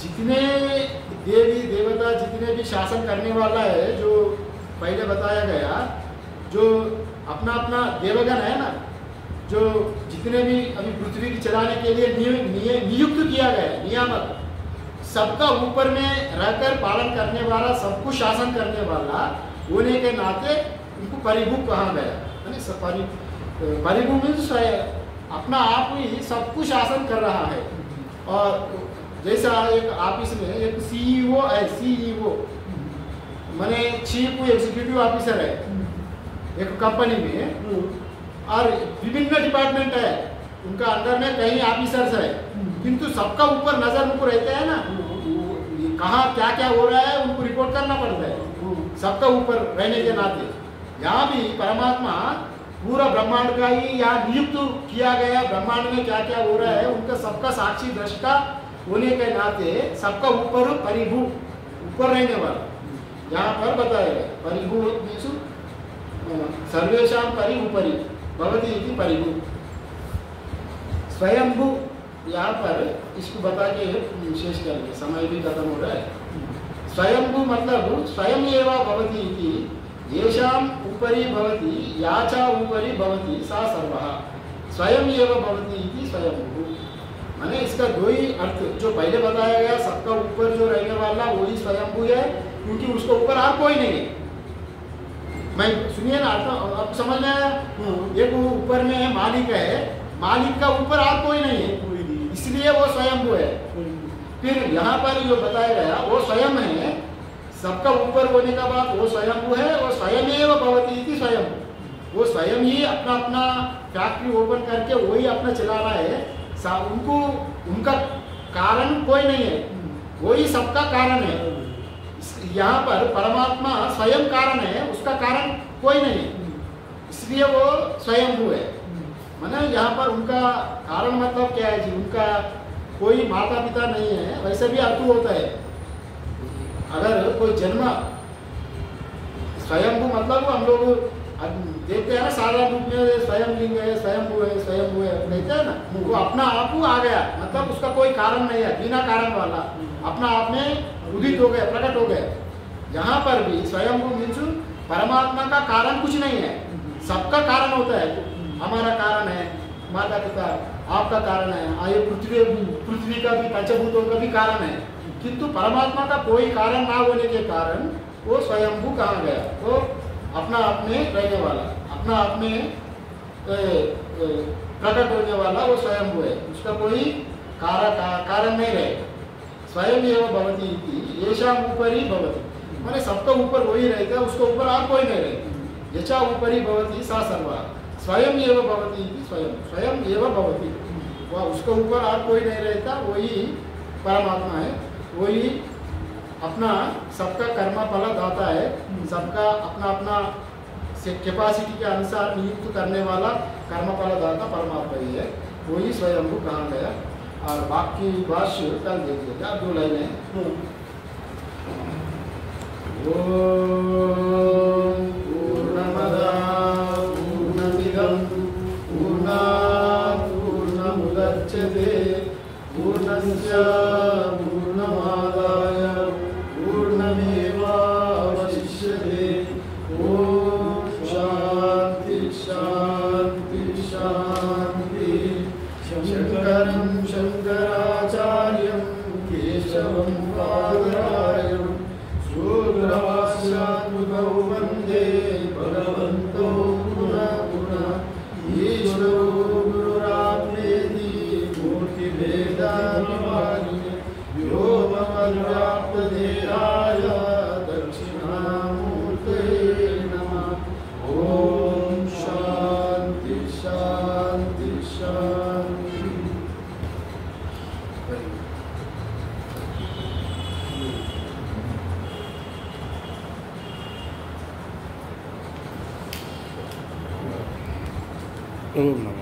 जितने देवी देवता जितने भी शासन करने वाला है, जो पहले बताया गया, जो अपना अपना देवगण है ना, जो जितने भी अभी पृथ्वी की चलाने के लिए नियुक्त किया गया है, नियामक, सबका ऊपर में रहकर पालन करने वाला, सबको शासन करने वाला होने के नाते उनको परिभू कहा गया। परिभू मीन्स अपना आप ही सबको शासन कर रहा है। और जैसा एक ऑफिस में एक सीईओ है, सीईओ माने चीफ एग्जीक्यूटिव ऑफिसर है एक कंपनी में, और विभिन्न डिपार्टमेंट है, उनका अंदर में कई ऑफिसर्स है, किंतु सबका ऊपर नजर उनको रहता है ना, कहाँ क्या क्या हो रहा है उनको रिपोर्ट करना पड़ता है सबका ऊपर रहने के नाते। यहाँ भी परमात्मा पूरा ब्रह्मांड का ही यहाँ नियुक्त किया गया, ब्रह्मांड में क्या क्या हो रहा है उनका सबका साक्षी दृष्टा होने के नाते सबका ऊपर परिभू, ऊपर रहने वाला यहाँ पर बताया गया। परिभू मीन्स सर्वेशा परि उपरि भवति इति परिभू। स्वयंभू यहाँ पर इसको बता के शेष करेंगे, समय भी खत्म हो रहा है। स्वयंभू मतलब स्वयं एव भवति इति, येषाम् उपरि भवति याचा उपरि भवति सा सर्वः स्वयं एव भवति इति स्वयंभू। माने इसका दो ही अर्थ, जो पहले बताया गया सबका ऊपर जो रहने वाला वही स्वयंभू है, क्योंकि उसके ऊपर और कोई नहीं है। मैं सुनिए ना, अब समझ में आया? एक ऊपर में मालिक है, मालिक का ऊपर और कोई नहीं है, इसलिए वो स्वयंभू है। फिर यहाँ पर जो बताया गया वो स्वयं है, सबका ऊपर होने का बाद वो स्वयंभू है, वो स्वयं एव भवति इति स्वयं। वो स्वयं ही अपना अपना फैक्ट्री ओपन करके वही अपना चला रहा है, उनको उनका कारण कोई नहीं है, वही सबका कारण है। यहाँ पर परमात्मा स्वयं कारण है, उसका कारण कोई नहीं है, इसलिए वो स्वयंभू है। माने यहाँ पर उनका कारण मतलब क्या है जी, उनका कोई माता पिता नहीं है, वैसे भी अर्थ होता है। अगर कोई जन्म, स्वयंभू मतलब हम लोग देखते हैं ना साधारण रूप में, स्वयं लिंग है, स्वयंभू है, स्वयंभू है कहते हैं ना, वो अपना आप आ गया, मतलब उसका कोई कारण नहीं है, बिना कारण वाला अपना आप में उदित हो गया, प्रकट हो गया। यहाँ पर भी स्वयंभू मीन्स परमात्मा का कारण कुछ नहीं है, सबका कारण होता है। हमारा कारण है माता पिता, आपका कारण है, ये पृथ्वी का भी, पंचभूतों का भी कारण है, किंतु परमात्मा का कोई कारण ना होने के कारण वो स्वयंभू कहा गया। तो अपना आप में रहने वाला, अपना आप में प्रकट होने वाला वो स्वयंभू है, उसका कोई कारण नहीं रहेगा। स्वयं एव भवति इति येषाम उपरि भवति, माने सबका ऊपर वही रहता है, उसके ऊपर और कोई नहीं रहता। यचा उपरि भवति सा सर्वा, स्वयं एव भवति इति स्वयं एव भवति, वह उसके ऊपर और कोई नहीं रहता, वही परमात्मा है, वही अपना सबका कर्म फल दाता है, सबका अपना अपना कैपेसिटी के अनुसार नियुक्त करने वाला कर्म फल दाता परमात्मा ही है, वही स्वयंभू कहा गया। और बाकी भाष्य कल देख लीजिए, आप 2 लाइनें। ओम पूर्णमदा पूर्णमिदं पूर्णात् पूर्णमुदच्यते पूर्णस्य पूर्णमादाय पूर्णमेवावशिष्यते। ओम शांति शांति शांति। शंकरं शंकराचार्यं केशवं बादरायणं शूद्रभाष्यात्मकौ वन्दे भगवन्तो पुनः पुनः। ईश्वरो गुरुरात्मेति मूर्तिभेदाविभागिने व्योमवद्व्याप्तदेहाय दक्षिणामूर्तये नमः। ओम शांति शांति शांति। ओम नमः